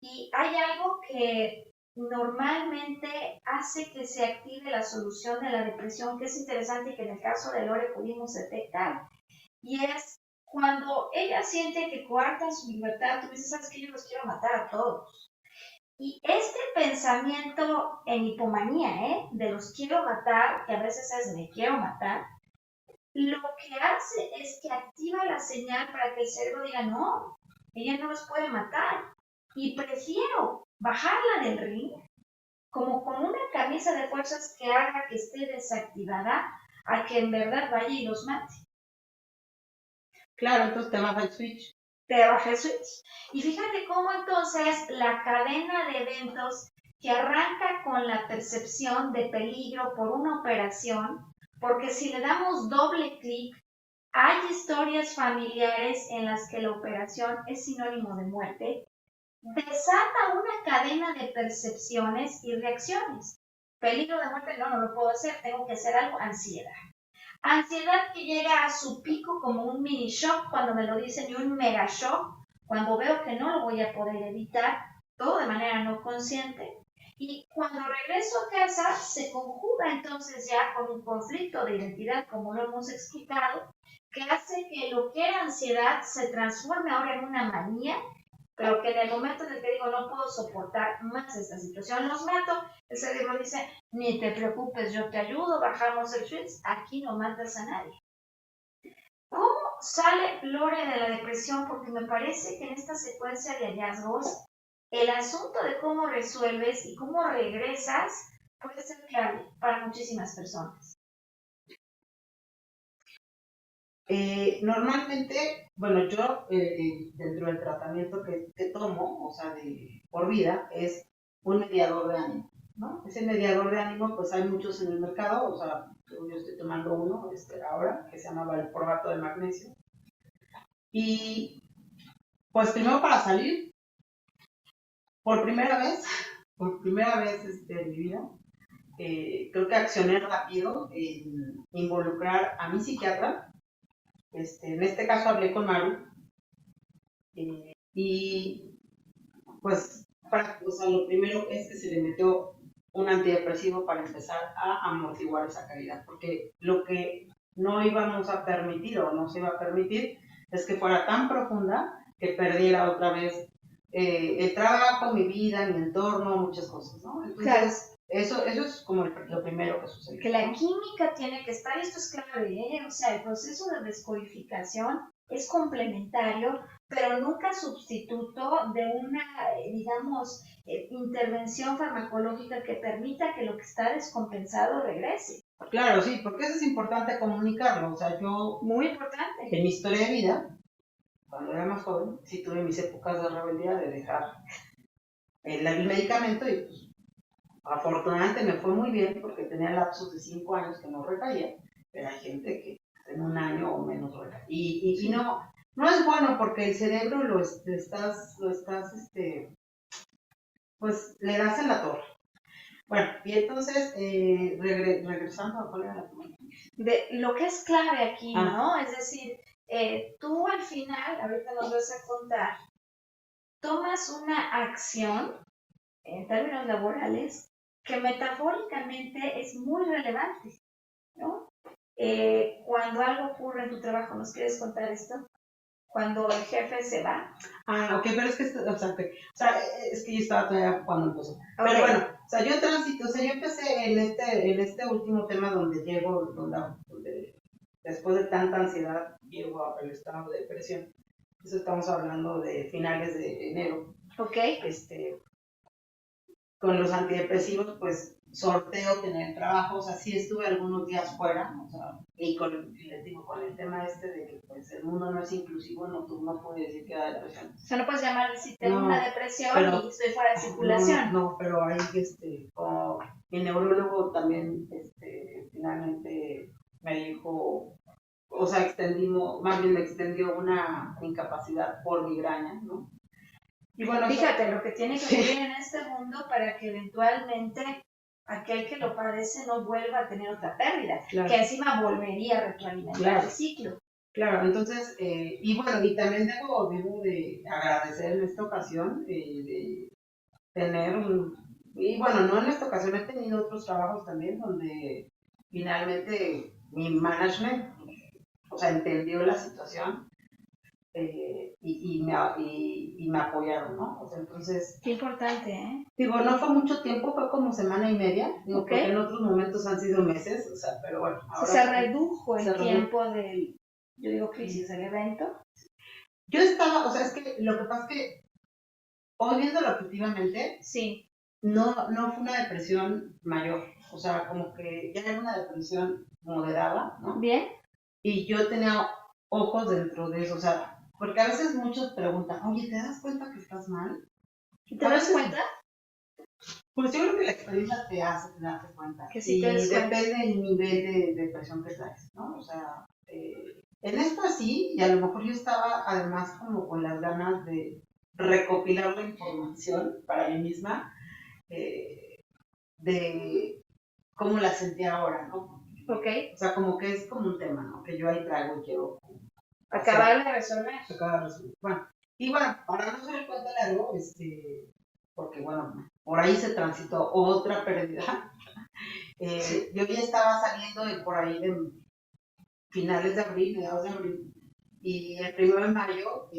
y hay algo que normalmente hace que se active la solución de la depresión, que es interesante y que en el caso de Lore pudimos detectar, y es cuando ella siente que coartan su libertad, tú dices, ¿sabes qué? Yo los quiero matar a todos. Y este pensamiento en hipomanía, de los quiero matar, que a veces es me quiero matar, lo que hace es que activa la señal para que el cerebro diga, no, ella no los puede matar. Y prefiero bajarla del ring, como con una camisa de fuerzas que haga que esté desactivada, a que en verdad vaya y los mate. Claro, entonces te baja el switch. Te baja el switch. Y fíjate cómo entonces la cadena de eventos que arranca con la percepción de peligro por una operación, porque si le damos doble clic, hay historias familiares en las que la operación es sinónimo de muerte, desata una cadena de percepciones y reacciones. Peligro de muerte, no lo puedo hacer, tengo que hacer algo, ansiedad. Ansiedad que llega a su pico como un mini shock cuando me lo dicen y un mega shock cuando veo que no lo voy a poder evitar, todo de manera no consciente. Y cuando regreso a casa se conjuga entonces ya con un conflicto de identidad, como lo hemos explicado, que hace que lo que era ansiedad se transforme ahora en una manía, pero que en el momento en el que digo no puedo soportar más esta situación, los mato, el cerebro dice, ni te preocupes, yo te ayudo, bajamos el switch, aquí no matas a nadie. ¿Cómo sale Lore de la depresión? Porque me parece que en esta secuencia de hallazgos, el asunto de cómo resuelves y cómo regresas puede ser clave para muchísimas personas. Normalmente, bueno, yo dentro del tratamiento que tomo, o sea, por vida, es un mediador de ánimo, ¿no? Ese mediador de ánimo, pues hay muchos en el mercado, o sea, yo estoy tomando uno ahora, que se llama valproato de magnesio. Y pues primero para salir, por primera vez en mi vida, creo que accioné rápido en involucrar a mi psiquiatra. En este caso hablé con Maru y pues o sea, lo primero es que se le metió un antidepresivo para empezar a amortiguar esa caída, porque lo que no íbamos a permitir o no se iba a permitir es que fuera tan profunda que perdiera otra vez el trabajo, mi vida, mi entorno, muchas cosas, ¿no? Entonces, claro. Eso es como lo primero que sucede. Que la química tiene que estar, esto es clave, ¿eh? O sea, el proceso de descodificación es complementario, pero nunca sustituto de una, digamos, intervención farmacológica que permita que lo que está descompensado regrese. Claro, sí, porque eso es importante comunicarlo. O sea, yo, muy importante. En mi historia de vida, cuando era más joven, sí tuve mis épocas de rebeldía de dejar el medicamento y pues afortunadamente me fue muy bien porque tenía lapsos de 5 años que no recaía, pero hay gente que en un año o menos recae. Y no es bueno porque el cerebro lo estás, pues le das en la torre. Bueno, y entonces, regresando a cuál era la pregunta. De lo que es clave aquí, ¿no? Es decir, tú al final, ahorita nos vas a contar, tomas una acción en términos laborales que metafóricamente es muy relevante, ¿no? Cuando algo ocurre en tu trabajo, ¿nos quieres contar esto? Cuando el jefe se va. Ok, pero es que, es que yo estaba todavía cuando empezó. Okay. Pero bueno, o sea, yo empecé en este último tema donde llego, donde después de tanta ansiedad llego al estado de depresión. Eso estamos hablando de finales de enero. Ok. Con los antidepresivos, pues sorteo tener trabajo, o sea, sí estuve algunos días fuera, o sea, y les digo, con el tema de que pues el mundo no es inclusivo, no puedes decir que da depresión. O sea, no puedes llamar si tengo una depresión y estoy fuera de circulación. No, pero ahí, como mi neurólogo también, finalmente me dijo, o sea, más bien me extendió una incapacidad por migraña, ¿no? Y bueno, fíjate lo que tiene que ocurrir en este mundo para que eventualmente aquel que lo padece no vuelva a tener otra pérdida, claro, que encima volvería a retroalimentar el ciclo. Claro, entonces, y bueno, y también debo de agradecer en esta ocasión de tener y bueno, no en esta ocasión, he tenido otros trabajos también donde finalmente mi management, o sea, entendió la situación y me apoyaron, ¿no? O sea, entonces... Qué importante, ¿eh? Digo, no fue mucho tiempo, fue como semana y media, digo, porque en otros momentos han sido meses, o sea, pero bueno. Ahora se redujo el tiempo del, yo digo, crisis del evento. Yo estaba, o sea, es que lo que pasa es que, hoy viéndolo objetivamente, sí, no fue una depresión mayor, o sea, como que ya era una depresión moderada, ¿no? Bien. Y yo tenía ojos dentro de eso, o sea, porque a veces muchos preguntan, oye, ¿te das cuenta que estás mal? ¿Te das cuenta? Pues yo creo que la experiencia te hace darte cuenta. Que sí, y depende del nivel de depresión que traes, ¿no? O sea, en esto sí, y a lo mejor yo estaba además como con las ganas de recopilar la información para mí misma de cómo la sentía ahora, ¿no? Ok. O sea, como que es como un tema, ¿no? Que yo ahí traigo y quiero acabar de resolver. Bueno, y bueno, para no hacer el cuento largo, porque bueno, por ahí se transitó otra pérdida. Yo ya estaba saliendo de por ahí de finales de abril, mediados de abril, y el 1 de mayo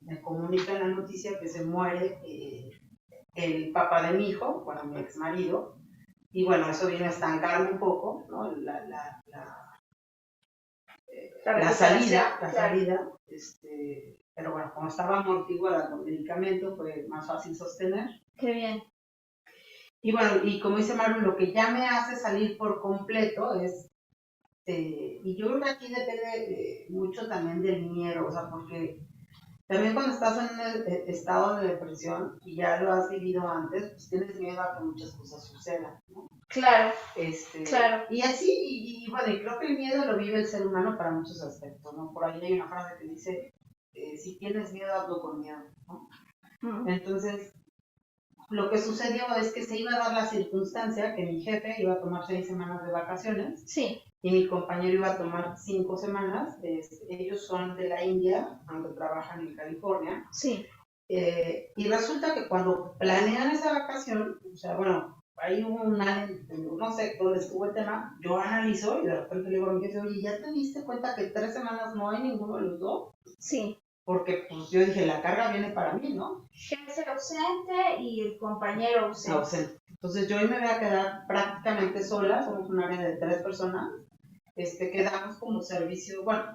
me comunican la noticia que se muere el papá de mi hijo, bueno, mi ex marido, y bueno, eso vino a estancarme un poco, ¿no? La salida, pero bueno, como estaba amortiguada con medicamento, fue más fácil sostener. Qué bien. Y bueno, y como dice Maru, lo que ya me hace salir por completo es, y yo creo que aquí depende mucho también del miedo, o sea, porque también cuando estás en un estado de depresión y ya lo has vivido antes, pues tienes miedo a que muchas cosas sucedan, ¿no? Claro, claro. Y así, y bueno, y creo que el miedo lo vive el ser humano para muchos aspectos, ¿no? Por ahí hay una frase que dice, si tienes miedo, hazlo con miedo, ¿no? Entonces, lo que sucedió es que se iba a dar la circunstancia que mi jefe iba a tomar 6 semanas de vacaciones. Sí. Y mi compañero iba a tomar 5 semanas. Ellos son de la India, aunque trabajan en California. Sí. Y resulta que cuando planean esa vacación, o sea, bueno, hay no sé dónde estuvo el tema, yo analizo y de repente le digo a mi jefe, oye, ¿ya te diste cuenta que 3 semanas no hay ninguno de los dos? Sí. Porque pues yo dije, la carga viene para mí, ¿no? Jefe ausente y el compañero ausente. Entonces yo hoy me voy a quedar prácticamente sola, somos un área de 3 personas, que damos como servicio, bueno,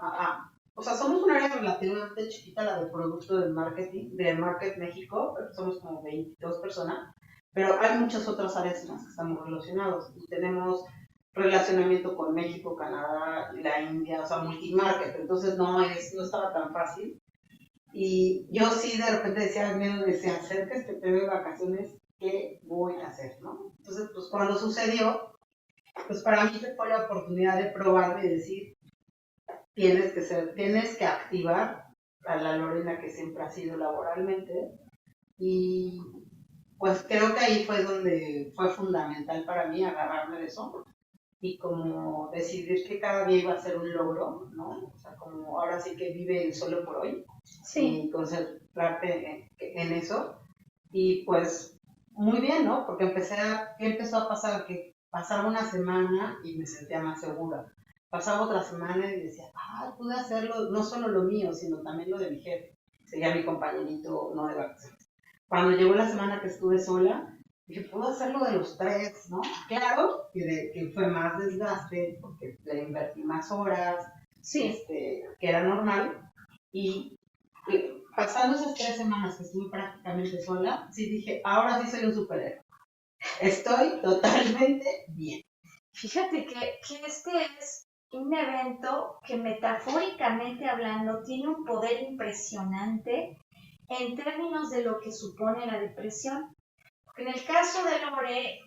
o sea, somos un área relativamente chiquita, la de producto del marketing, de Market México, pero somos como 22 personas, pero hay muchas otras áreas en las que estamos relacionados y tenemos relacionamiento con México, Canadá, la India, o sea, multimarket, entonces no estaba tan fácil. Y yo sí de repente decía, miedo, decía, acerca este periodo de vacaciones, ¿qué voy a hacer, no? Entonces, pues cuando sucedió, pues para mí fue la oportunidad de probar y decir, tienes que activar a la Lorena que siempre ha sido laboralmente, y pues creo que ahí fue donde fue fundamental para mí agarrarme de eso y como decidir que cada día iba a ser un logro, ¿no? O sea, como ahora sí que vive el solo por hoy. Sí. Y concentrarte en eso. Y pues muy bien, ¿no? Porque ¿qué empezó a pasar? Que pasaba una semana y me sentía más segura. Pasaba otra semana y decía, pude hacerlo, no solo lo mío, sino también lo de mi jefe. Sería mi compañerito, no de vacaciones. Cuando llegó la semana que estuve sola, dije, puedo hacerlo de los 3, ¿no? Claro que fue más desgaste, porque le invertí más horas, sí. Que era normal. Y pasando esas 3 semanas que estuve prácticamente sola, sí dije, ahora sí soy un superhéroe. Estoy totalmente bien. Fíjate que este es un evento que metafóricamente hablando tiene un poder impresionante en términos de lo que supone la depresión. En el caso de Lore,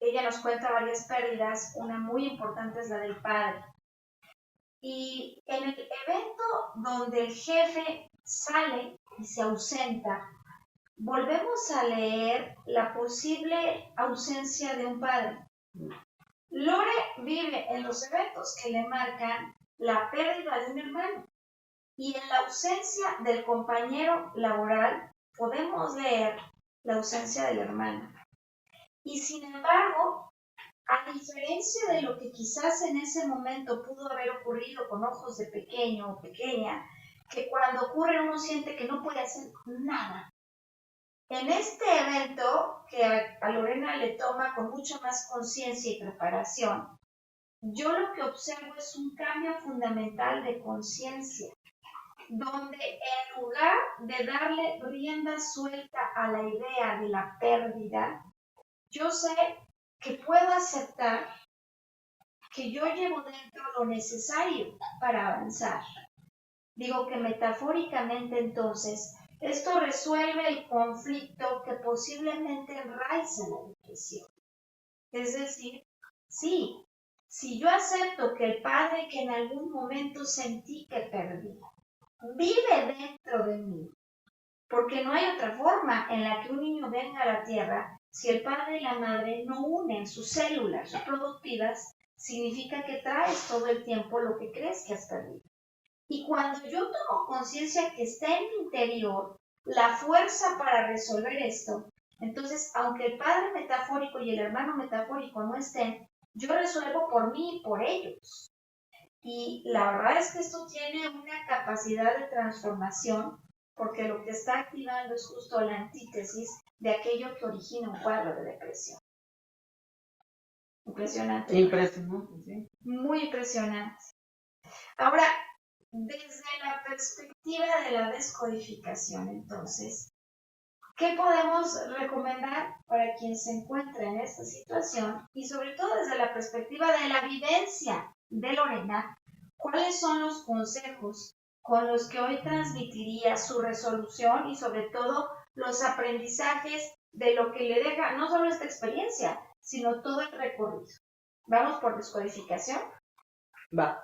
ella nos cuenta varias pérdidas, una muy importante es la del padre. Y en el evento donde el jefe sale y se ausenta, volvemos a leer la posible ausencia de un padre. Lore vive en los eventos que le marcan la pérdida de un hermano y en la ausencia del compañero laboral podemos leer la ausencia del hermano. Y sin embargo, a diferencia de lo que quizás en ese momento pudo haber ocurrido con ojos de pequeño o pequeña, que cuando ocurre uno siente que no puede hacer nada. En este evento, que a Lorena le toma con mucha más conciencia y preparación, yo lo que observo es un cambio fundamental de conciencia, donde en lugar de darle rienda suelta a la idea de la pérdida, yo sé que puedo aceptar que yo llevo dentro lo necesario para avanzar. Digo que metafóricamente entonces, esto resuelve el conflicto que posiblemente enraiza la depresión. Es decir, sí, si yo acepto que el padre que en algún momento sentí que perdí, vive dentro de mí, porque no hay otra forma en la que un niño venga a la tierra si el padre y la madre no unen sus células reproductivas, significa que traes todo el tiempo lo que crees que has perdido. Y cuando yo tomo conciencia que está en mi interior la fuerza para resolver esto, Entonces, aunque el padre metafórico y el hermano metafórico no estén, yo resuelvo por mí y por ellos. Y la verdad es que esto tiene una capacidad de transformación porque lo que está activando es justo la antítesis de aquello que origina un cuadro de depresión. Impresionante. Impresionante, sí. Muy impresionante. Ahora, desde la perspectiva de la descodificación, entonces, ¿qué podemos recomendar para quien se encuentra en esta situación? Y sobre todo desde la perspectiva de la vivencia de Lorena, ¿cuáles son los consejos con los que hoy transmitiría su resolución y sobre todo los aprendizajes de lo que le deja no solo esta experiencia, sino todo el recorrido? Vamos por descodificación. Va.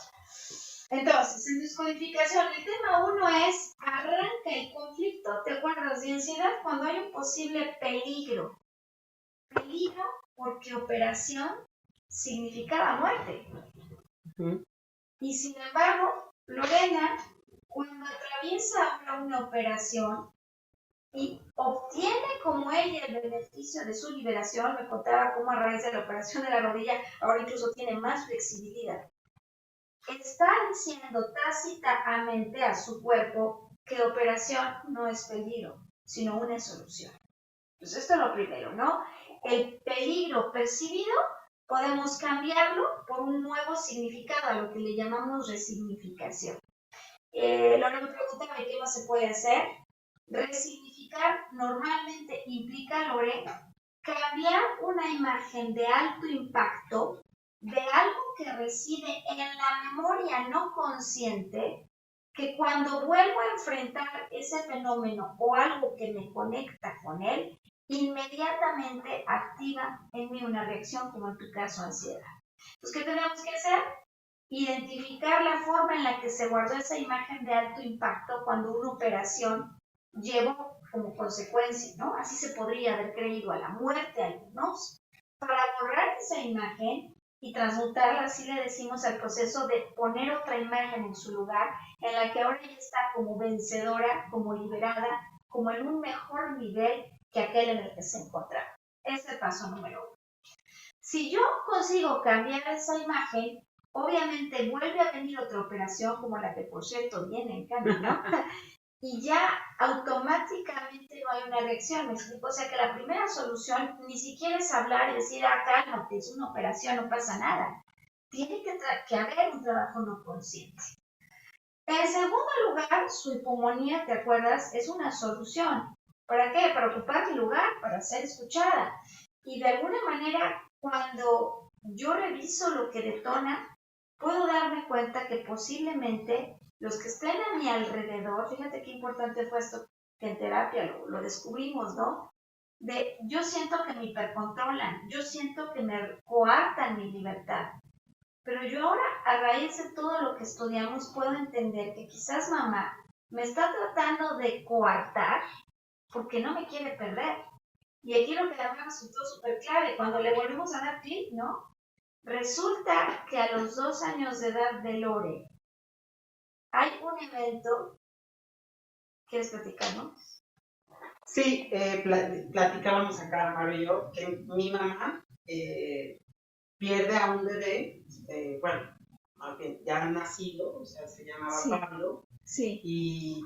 Entonces, en descodificación, el tema 1 es arranca el conflicto, ¿te acuerdas? De ansiedad cuando hay un posible peligro. Peligro porque operación significaba muerte. Y sin embargo, Lorena, cuando atraviesa ahora una operación y obtiene como ella el beneficio de su liberación, me contaba cómo a raíz de la operación de la rodilla ahora incluso tiene más flexibilidad. Está diciendo tácitamente a su cuerpo que operación no es peligro, sino una solución. Entonces esto es lo primero, ¿no? El peligro percibido podemos cambiarlo por un nuevo significado, a lo que le llamamos resignificación. Lorena me preguntaba qué más se puede hacer. Resignificar normalmente implica, Lorena, cambiar una imagen de alto impacto de algo que reside en la memoria no consciente, que cuando vuelvo a enfrentar ese fenómeno o algo que me conecta con él, inmediatamente activa en mí una reacción, como en tu caso, ansiedad. Entonces, ¿qué tenemos que hacer? Identificar la forma en la que se guardó esa imagen de alto impacto cuando una operación llevó como consecuencia, ¿no? Así se podría haber creído a la muerte a algunos. Para borrar esa imagen y transmutarla, así le decimos al proceso de poner otra imagen en su lugar, en la que ahora ella está como vencedora, como liberada, como en un mejor nivel que aquel en el que se encontraba. Ese es el paso número 1. Si yo consigo cambiar esa imagen, obviamente vuelve a venir otra operación, como la que por cierto viene en camino, y ya automáticamente no hay una reacción. ¿Me explico? O sea que la primera solución ni siquiera es hablar y decir, cálmate, es una operación, no pasa nada. Tiene que haber un trabajo no consciente. En segundo lugar, su hipomonía, ¿te acuerdas? Es una solución. ¿Para qué? Para ocupar mi lugar, para ser escuchada. Y de alguna manera, cuando yo reviso lo que detona, puedo darme cuenta que posiblemente los que estén a mi alrededor, fíjate qué importante fue esto que en terapia lo descubrimos, ¿no? Yo siento que me hipercontrolan, yo siento que me coartan mi libertad. Pero yo ahora, a raíz de todo lo que estudiamos, puedo entender que quizás mamá me está tratando de coartar porque no me quiere perder. Y aquí lo que la mamá resultó súper clave, cuando le volvemos a dar clic, ¿no? Resulta que a los 2 años de edad de Lore hay un evento. ¿Quieres platicarnos? Sí, platicábamos acá, Mario y yo, que mi mamá pierde a un bebé, bueno, ya nacido, o sea, se llamaba Pablo, sí. Y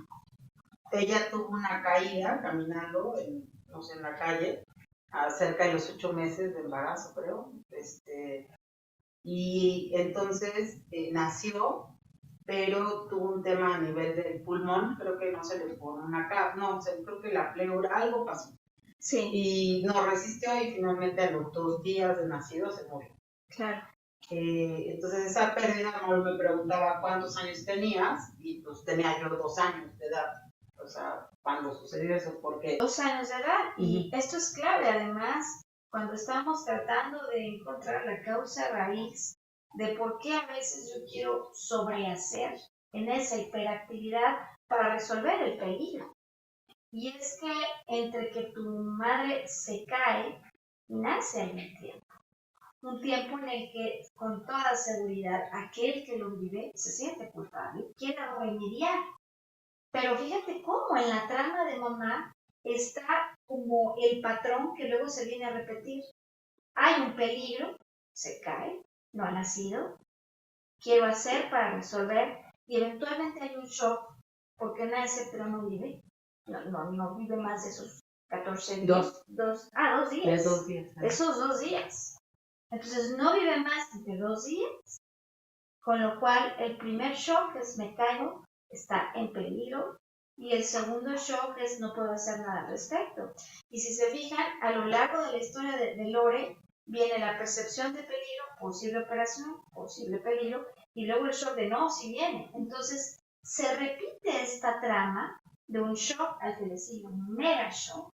ella tuvo una caída caminando, no sé, en la calle, cerca de los 8 meses de embarazo, creo, y entonces nació, pero tuvo un tema a nivel del pulmón, creo que no se le pone una capa, no, creo que la pleura, algo pasó. Sí. Y no resistió y finalmente a los 2 días de nacido se murió. Claro. Entonces esa pérdida, amor, me preguntaba cuántos años tenías y pues tenía yo 2 años de edad. O sea, cuando sucedió eso, porque 2 años de edad. Y esto es clave, además, cuando estamos tratando de encontrar la causa raíz de por qué a veces yo quiero sobrehacer en esa hiperactividad para resolver el peligro. Y es que entre que tu madre se cae, nace al mismo tiempo. Un tiempo en el que, con toda seguridad, aquel que lo vive se siente culpable, quiere remediar. Pero fíjate cómo en la trama de mamá está como el patrón que luego se viene a repetir. Hay un peligro, se cae, no ha nacido, quiero hacer para resolver y eventualmente hay un shock porque nace pero no vive. No vive más de esos 14 días. Dos días. De 2 días. Esos 2 días. Entonces no vive más de 2 días, con lo cual el primer shock es me caigo, está en peligro, y el segundo shock es no puedo hacer nada al respecto. Y si se fijan, a lo largo de la historia de Lore, viene la percepción de peligro, posible operación, posible peligro, y luego el shock de no, si viene. Entonces, se repite esta trama de un shock al que le sigue un mega shock,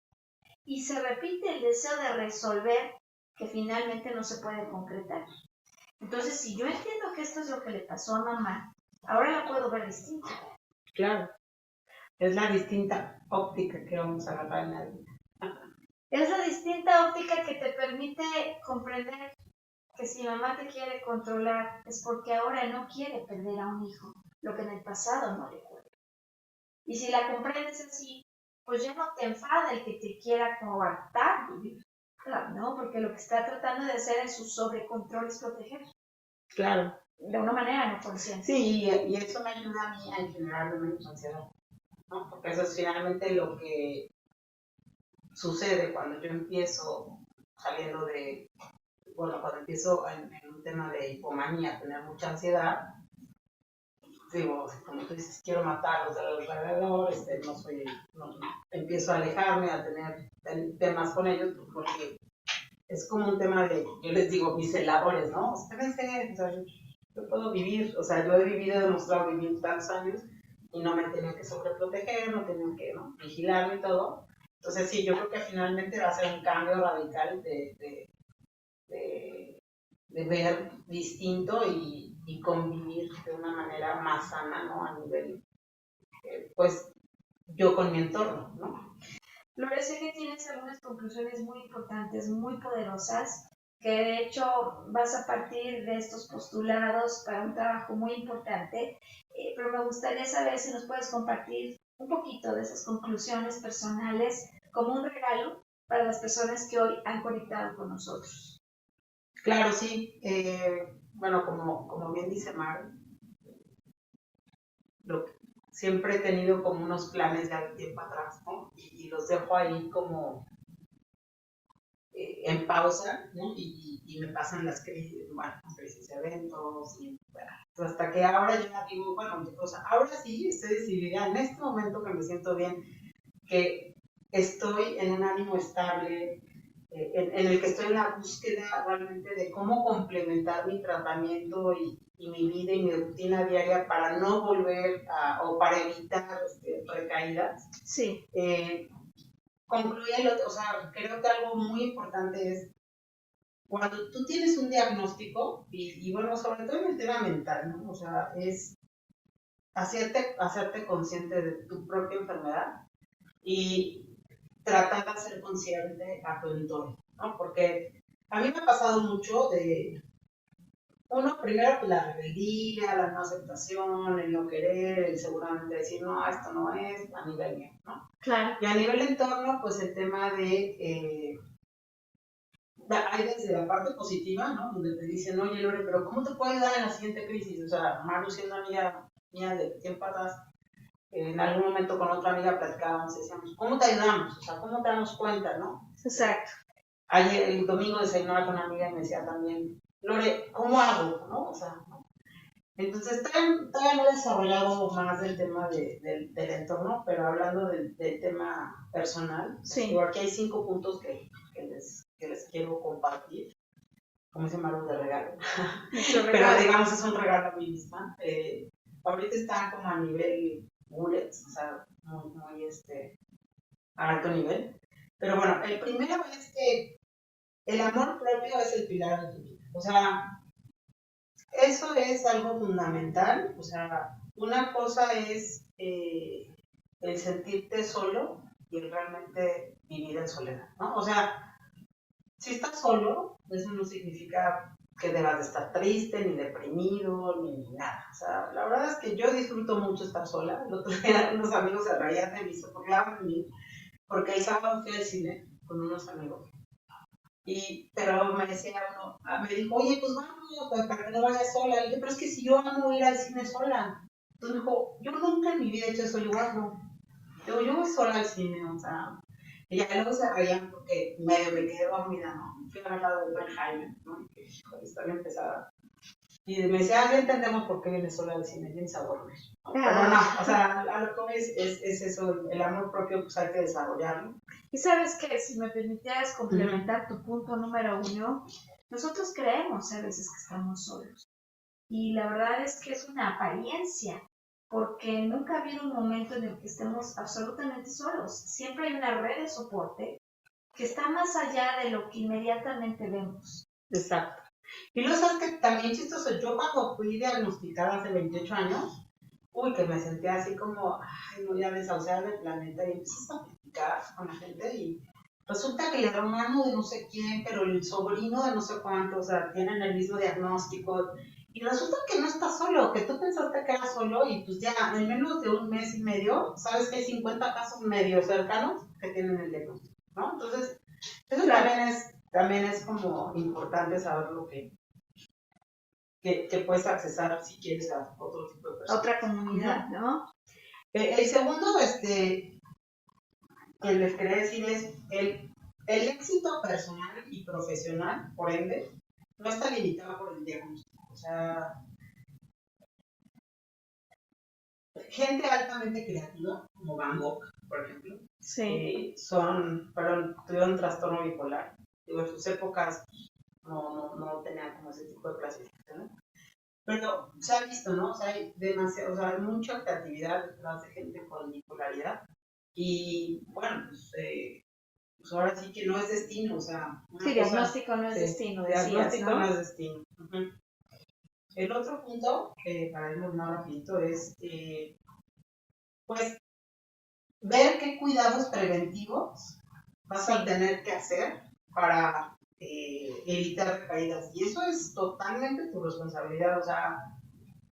y se repite el deseo de resolver que finalmente no se puede concretar. Entonces, si yo entiendo que esto es lo que le pasó a mamá, ahora la puedo ver distinta. Claro, es la distinta óptica que vamos a agarrar en la vida. Es la distinta óptica que te permite comprender que si mamá te quiere controlar es porque ahora no quiere perder a un hijo, lo que en el pasado no le ocurrió. Y si la comprendes así, pues ya no te enfada el que te quiera coartar, claro, ¿no? Porque lo que está tratando de hacer en su sobrecontrol es proteger. Claro. De una manera no consciente. Sí, y eso me ayuda a mí a generar menos ansiedad, ¿no? Porque eso es finalmente lo que sucede cuando yo empiezo saliendo de, bueno, cuando empiezo en un tema de hipomanía, tener mucha ansiedad, digo, como tú dices, quiero matarlos de alrededor, empiezo a alejarme, a tener temas con ellos, porque es como un tema de, yo les digo, mis celadores, ¿no? Espérense, o sea, yo puedo vivir, o sea, yo he demostrado vivir tantos años y no me tenía que sobreproteger, no tenía que, ¿no?, vigilarme y todo. Entonces sí, yo creo que finalmente va a ser un cambio radical de ver distinto y convivir de una manera más sana, ¿no? A nivel, pues, yo con mi entorno, ¿no? Lore, sé que tienes algunas conclusiones muy importantes, muy poderosas, que de hecho vas a partir de estos postulados para un trabajo muy importante, pero me gustaría saber si nos puedes compartir un poquito de esas conclusiones personales como un regalo para las personas que hoy han conectado con nosotros. Claro, sí. Bueno, como bien dice Mar, siempre he tenido como unos planes de tiempo atrás, ¿no? Y los dejo ahí como en pausa, ¿no? Y me pasan las crisis, bueno, crisis de eventos, y bueno, hasta que ahora ya digo, bueno, o sea, ahora sí estoy decidida, en este momento que me siento bien, que estoy en un ánimo estable, en el que estoy en la búsqueda realmente de cómo complementar mi tratamiento y mi vida y mi rutina diaria para no volver o para evitar recaídas. Sí. Concluye, o sea, creo que algo muy importante es cuando tú tienes un diagnóstico, y bueno, sobre todo en el tema mental, ¿no? O sea, es hacerte consciente de tu propia enfermedad y tratar de ser consciente a tu entorno, ¿no? Porque a mí me ha pasado mucho de, uno, primero pues, la rebeldía, la no aceptación, el no querer, el seguramente decir, no, esto no es a nivel mío, ¿no? Claro. Y a nivel entorno, pues el tema de, hay desde la parte positiva, ¿no? Donde te dicen, oye, Lore, pero ¿cómo te puedo ayudar en la siguiente crisis? O sea, Maru siendo amiga mía de tiempo atrás, en algún momento con otra amiga platicábamos y decíamos, ¿cómo te ayudamos? O sea, ¿cómo te damos cuenta, no? Exacto. Ayer, el domingo desayunaba con una amiga y me decía también, Lore, ¿cómo hago? ¿No? O sea, ¿no? Entonces, todavía no he desarrollado más del tema del entorno, pero hablando del tema personal, sí. Digo, aquí hay 5 puntos que les quiero compartir, como dice Maru, de regalo. Pero digamos, es un regalo a mí misma. Ahorita están como a nivel bullets, o sea, muy a alto nivel. Pero bueno, el primero es que el amor propio es el pilar de tu vida. O sea, eso es algo fundamental. O sea, una cosa es el sentirte solo y el realmente vivir en soledad, ¿no? O sea, si estás solo, eso no significa que debas de estar triste, ni deprimido, ni nada. O sea, la verdad es que yo disfruto mucho estar sola. El otro día unos amigos se reían de mí, se burlaban de mí, porque el sábado fui al cine con unos amigos. Pero me decía uno, me dijo, oye, pues vamos, para que no vayas sola. Le dije, pero es que si yo amo ir al cine sola. Entonces me dijo, yo nunca en mi vida he hecho eso. Igual no. Digo, yo voy sola al cine, o sea. Y ya luego se reían porque medio me quedé dormida, ¿no? Fui a ver la de Oppenheimer, ¿no? Que está bien pesada. Y me decía, ya entendemos por qué vienes sola al cine, vienes a dormir. ¿No? Pero no, o sea, a lo que es eso, el amor propio, pues hay que desarrollarlo. Y sabes que, si me permitieras complementar tu punto número 1, nosotros creemos a veces que estamos solos. Y la verdad es que es una apariencia, porque nunca ha habido un momento en el que estemos absolutamente solos. Siempre hay una red de soporte que está más allá de lo que inmediatamente vemos. Exacto. Y luego sabes que también chistoso, yo cuando fui diagnosticada hace 28 años, uy, que me sentía así como, ay, no, ya desahuciada del planeta, y empiezas a platicar con la gente y resulta que el hermano de no sé quién, pero el sobrino de no sé cuánto, o sea, tienen el mismo diagnóstico, y resulta que no estás solo, que tú pensaste que eras solo, y pues ya en menos de un mes y medio, sabes que hay 50 casos medio cercanos que tienen el diagnóstico, ¿no? Entonces, eso Claro. también es como importante saber lo que puedes accesar si quieres a otro tipo de personas. Otra comunidad, ¿no? El segundo, que les quería decir es el éxito personal y profesional, por ende, no está limitado por el diagnóstico. O sea, gente altamente creativa, como Van Gogh, por ejemplo, Sí. tuvieron trastorno bipolar. Digo, en sus épocas no tenían como ese tipo de clasificaciones. Pero se ha visto, ¿no? O sea, hay demasiado, o sea, hay mucha creatividad detrás de gente con bipolaridad. Y bueno, pues ahora sí que no es destino, o sea, Sí, diagnóstico no es destino, decías, diagnóstico ¿no? no es destino. Uh-huh. El otro punto, para irnos más rapidito, es pues ver qué cuidados preventivos vas a tener que hacer para evitar recaídas. Y eso es totalmente tu responsabilidad, o sea,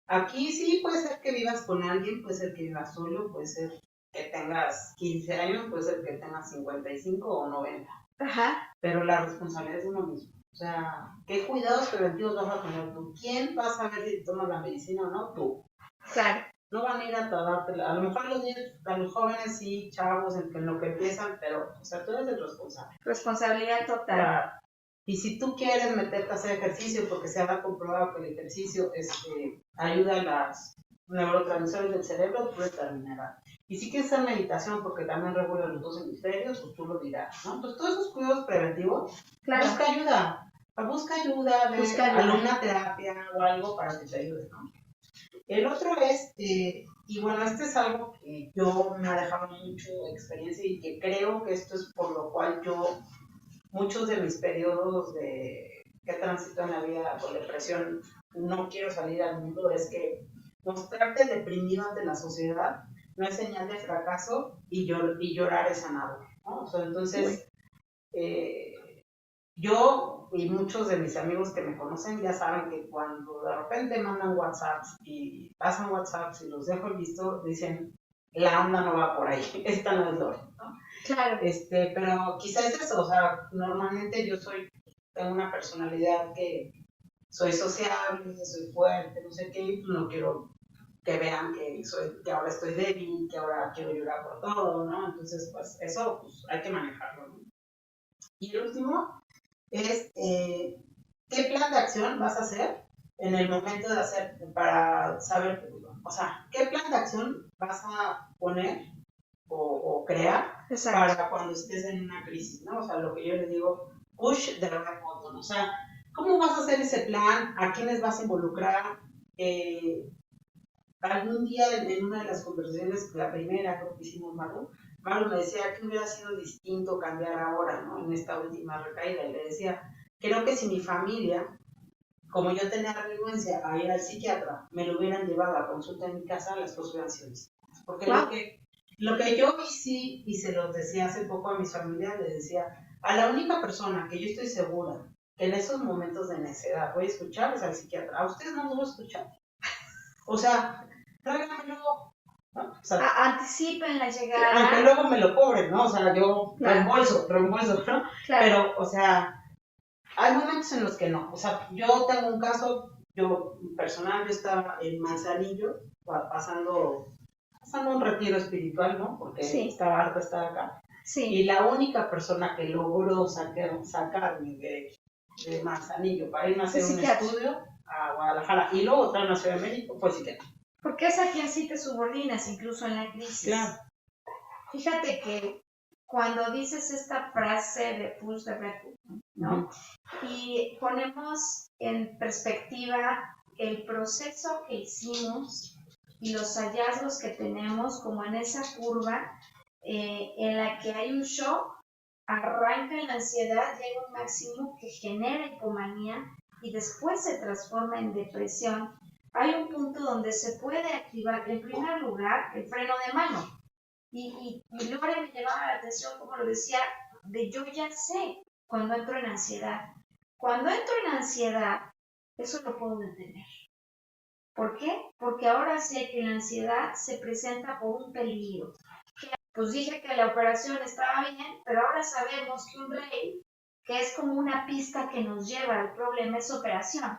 aquí sí puede ser que vivas con alguien, puede ser que vivas solo, puede ser que tengas 15 años, puede ser que tengas 55 o 90. Ajá. Pero la responsabilidad es de uno mismo. O sea, ¿qué cuidados preventivos vas a tener tú? ¿Quién va a saber si tomas la medicina o no? Tú. Claro. No van a ir a dártela. A lo mejor a los jóvenes sí, chavos, en lo que empiezan, pero, o sea, tú eres el responsable. Responsabilidad total. Claro. Y si tú quieres meterte a hacer ejercicio, porque se ha comprobado que el ejercicio ayuda a las neurotransmisores del cerebro, tú determinarás. Y si quieres hacer meditación, porque también regula los dos hemisferios, pues tú lo dirás, ¿no? Entonces, todos esos cuidados preventivos, claro. busca ayuda de alguna terapia o algo para que te ayude, ¿no? El otro es, y bueno, este es algo que yo me ha dejado mucho experiencia y que creo que esto es por lo cual muchos de mis periodos que transito en la vida por depresión, no quiero salir al mundo, es que mostrarte deprimido ante la sociedad no es señal de fracaso y llorar es sanador, ¿no? O sea, entonces, yo y muchos de mis amigos que me conocen ya saben que cuando de repente mandan WhatsApps y pasan WhatsApps y los dejo listo, dicen, la onda no va por ahí, esta no es Lore, ¿no? Claro. Pero quizás es eso, o sea, normalmente tengo una personalidad que soy sociable, soy fuerte, no sé qué, no quiero que vean que ahora estoy débil, que ahora quiero llorar por todo, ¿no? Entonces, pues eso pues, hay que manejarlo, ¿no? Y el último es, ¿qué plan de acción vas a hacer en el momento de hacer, para saber, o sea, qué plan de acción vas a poner o crear para cuando estés en una crisis, ¿no? O sea, lo que yo les digo, push the right button, o sea, ¿cómo vas a hacer ese plan? ¿A quiénes vas a involucrar? Algún día en una de las conversaciones, la primera creo que hicimos Maru me decía que hubiera sido distinto cambiar ahora, ¿no? En esta última recaída, y le decía, creo que si mi familia, como yo tenía renuencia a ir al psiquiatra, me lo hubieran llevado a consulta en mi casa, las cosas hubieran sido distintas. Porque lo que yo hice, y se los decía hace poco a mis familiares, les decía, a la única persona que yo estoy segura que en esos momentos de necedad voy a escuchar es al psiquiatra. A ustedes no los voy a escuchar. O sea, tráiganmelo, ¿no? O sea, Anticipen la llegada. aunque luego me lo cobren, ¿no? O sea, yo reembolso, ¿no? Claro. Pero, o sea, hay momentos en los que no. O sea, yo tengo un caso, yo personal, yo estaba en Manzanillo, pasando un retiro espiritual, ¿no? Porque estaba harta de estar acá. Sí. Y la única persona que logró sacarme de Manzanillo para irme a hacer un estudio a Guadalajara y luego otra en la Ciudad de México fue psiquiatra. Porque es a quien sí te subordinas, incluso en la crisis. Claro. Fíjate que cuando dices esta frase de push the record, ¿no? Y ponemos en perspectiva el proceso que hicimos y los hallazgos que tenemos, como en esa curva en la que hay un shock, arranca la ansiedad, llega un máximo que genera hipomanía y después se transforma en depresión. Hay un punto donde se puede activar, en primer lugar, el freno de mano. Y Lore me llamaba la atención, como lo decía, de yo ya sé cuando entro en ansiedad. Cuando entro en ansiedad, eso lo puedo detener. ¿Por qué? Porque ahora sé que la ansiedad se presenta por un peligro. Pues dije que la operación estaba bien, pero ahora sabemos que un rey, que es como una pista que nos lleva al problema, es operación.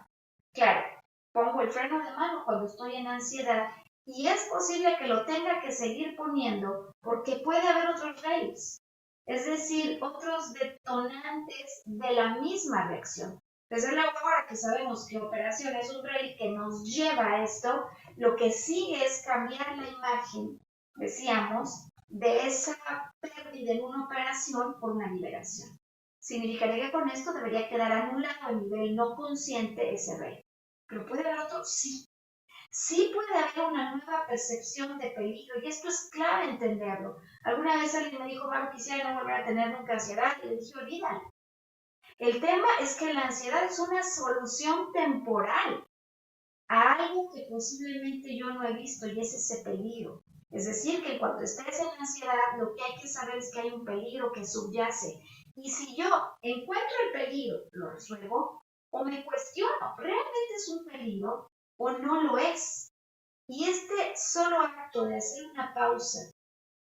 Claro, pongo el freno de mano cuando estoy en ansiedad y es posible que lo tenga que seguir poniendo porque puede haber otros rails, es decir, otros detonantes de la misma reacción. Desde luego, ahora que sabemos que operación es un rail que nos lleva a esto, lo que sigue es cambiar la imagen, decíamos, de esa pérdida en una operación por una liberación. Significaría que con esto debería quedar anulado a nivel no consciente ese rail. ¿Pero puede haber otro? Sí. Sí puede haber una nueva percepción de peligro y esto es clave entenderlo. Alguna vez alguien me dijo, Maru, quisiera no volver a tener nunca ansiedad y le dije, olvídalo. El tema es que la ansiedad es una solución temporal a algo que posiblemente yo no he visto y es ese peligro. Es decir, que cuando estés en ansiedad, lo que hay que saber es que hay un peligro que subyace. Y si yo encuentro el peligro, lo resuelvo, o me cuestiono, ¿realmente es un peligro o no lo es? Y este solo acto de hacer una pausa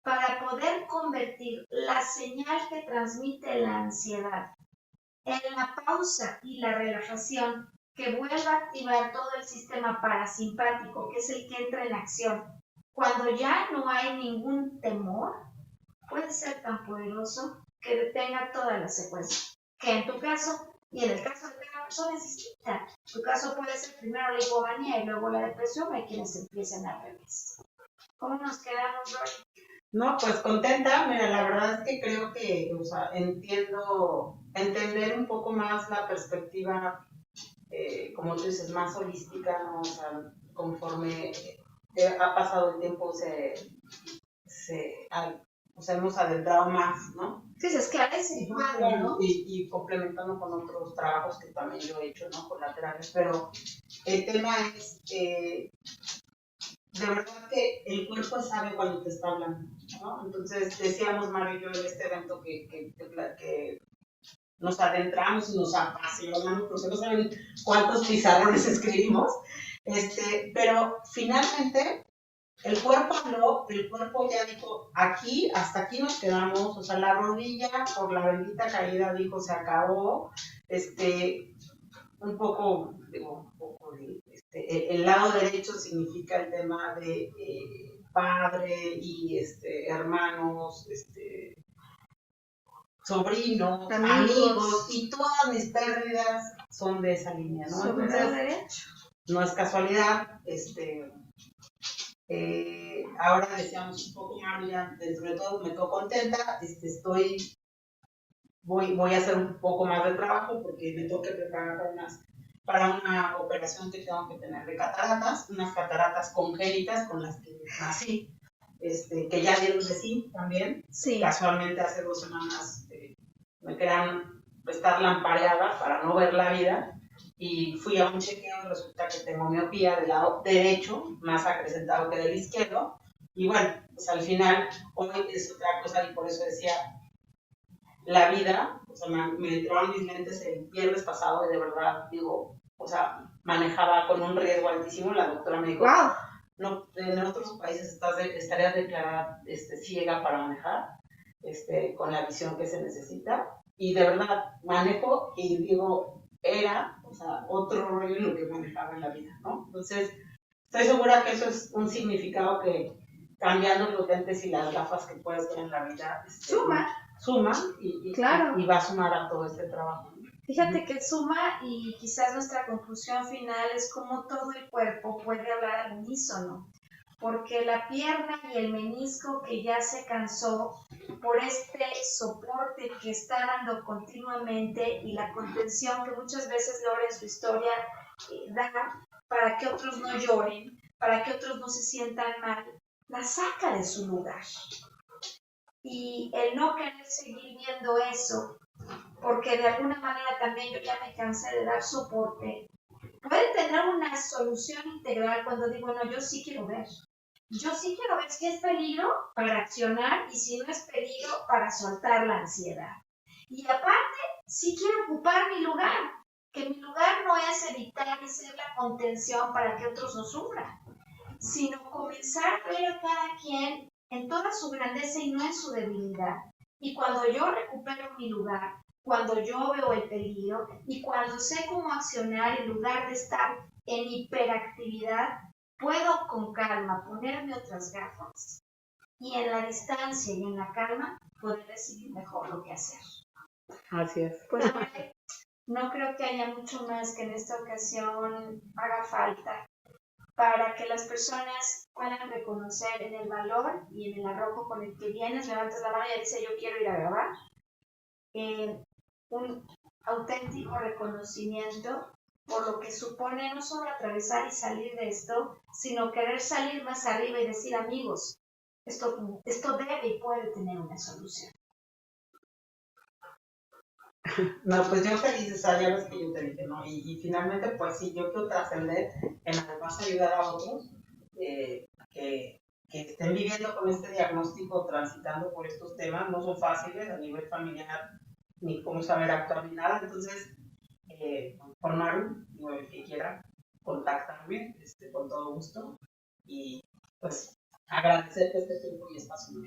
para poder convertir la señal que transmite la ansiedad en la pausa y la relajación que vuelva a activar todo el sistema parasimpático, que es el que entra en acción. Cuando ya no hay ningún temor, puede ser tan poderoso que detenga toda la secuencia. Que en tu caso, y en el caso de cada persona es distinta. Tu caso puede ser primero la hipomanía y luego la depresión, hay quienes empiezan al revés. ¿Cómo nos quedamos, Rory? No, pues contenta, mira, la verdad es que creo que, o sea, entender un poco más la perspectiva, como tú dices, más holística, ¿no? O sea, conforme ha pasado el tiempo, hemos adentrado más, ¿no? Sí, es que a veces, ¿no? Y complementando con otros trabajos que también yo he hecho, ¿no? Colaterales, pero el tema es, de verdad que el cuerpo sabe cuando te está hablando, ¿no? Entonces decíamos Mario y yo en este evento que nos adentramos y nos apasionamos, porque no saben cuántos pizarrones escribimos, pero finalmente el cuerpo habló, el cuerpo ya dijo, hasta aquí nos quedamos, o sea, la rodilla por la bendita caída dijo, se acabó, un poco el lado derecho significa el tema de padre y hermanos, sobrinos, amigos, y todas mis pérdidas son de esa línea, ¿no? Entonces, no es casualidad, ahora decíamos un poco más, ya dentro de todo me quedo contenta, voy a hacer un poco más de trabajo porque me tengo que preparar para una operación que tengo que tener de cataratas, unas cataratas congénitas con las que nací, que ya dieron de sí también. Sí. Casualmente hace 2 semanas me quedan estar lampareada para no ver la vida y fui a un chequeo y resulta que tengo miopía del lado derecho, más acrecentado que del izquierdo. Y bueno, pues al final hoy es otra cosa y por eso decía, la vida, o sea, me entraron mis lentes el viernes pasado y de verdad, digo, o sea, manejaba con un riesgo altísimo. La doctora me dijo, wow, no, en otros países estarías declarada ciega para manejar, con la visión que se necesita. Y de verdad, manejo y digo, era, o sea, otro rollo en lo que manejaba en la vida, ¿no? Entonces, estoy segura que eso es un significado que cambiando los lentes y las gafas que puedes ver en la vida, suma Claro. y va a sumar a todo este trabajo. Fíjate que suma y quizás nuestra conclusión final es cómo todo el cuerpo puede hablar al unísono, porque la pierna y el menisco que ya se cansó por este soporte que está dando continuamente y la contención que muchas veces Laura en su historia da para que otros no lloren, para que otros no se sientan mal, la saca de su lugar. Y el no querer seguir viendo eso, porque de alguna manera también yo ya me cansé de dar soporte, puede tener una solución integral cuando digo, no, yo sí quiero ver. Yo sí quiero ver si es peligro para accionar y si no es peligro para soltar la ansiedad. Y aparte, sí quiero ocupar mi lugar, que mi lugar no es evitar y ser la contención para que otros no sufran, sino comenzar a ver a cada quien en toda su grandeza y no en su debilidad. Y cuando yo recupero mi lugar, cuando yo veo el peligro y cuando sé cómo accionar en lugar de estar en hiperactividad, puedo con calma ponerme otras gafas y en la distancia y en la calma poder decidir mejor lo que hacer. Así es. Pues no creo que haya mucho más que en esta ocasión haga falta para que las personas puedan reconocer en el valor y en el arrojo con el que vienes, levantas la mano y dices yo quiero ir a grabar, un auténtico reconocimiento por lo que supone no solo atravesar y salir de esto, sino querer salir más arriba y decir amigos, esto debe y puede tener una solución. No, pues yo feliz de estar, ya ves que yo te dije, ¿no? Y finalmente, pues sí, yo quiero trascender en además ayudar a otros que estén viviendo con este diagnóstico, transitando por estos temas, no son fáciles a nivel familiar, ni cómo saber actuar ni nada. Entonces, por Maru, o el que quiera contactarme, con todo gusto. Y pues agradecerte este tiempo y espacio.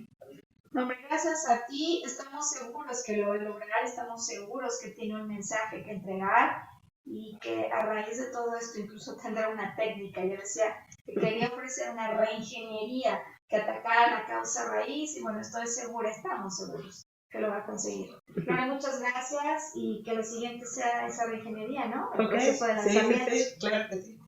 No, hombre, gracias a ti, estamos seguros que lo va a lograr, estamos seguros que tiene un mensaje que entregar y que a raíz de todo esto incluso tendrá una técnica. Yo decía que quería ofrecer una reingeniería que atacara la causa raíz y bueno, estoy segura, estamos seguros que lo va a conseguir. Bueno, muchas gracias y que lo siguiente sea esa reingeniería, ¿no? El proceso de lanzamiento. Sí, claro que sí.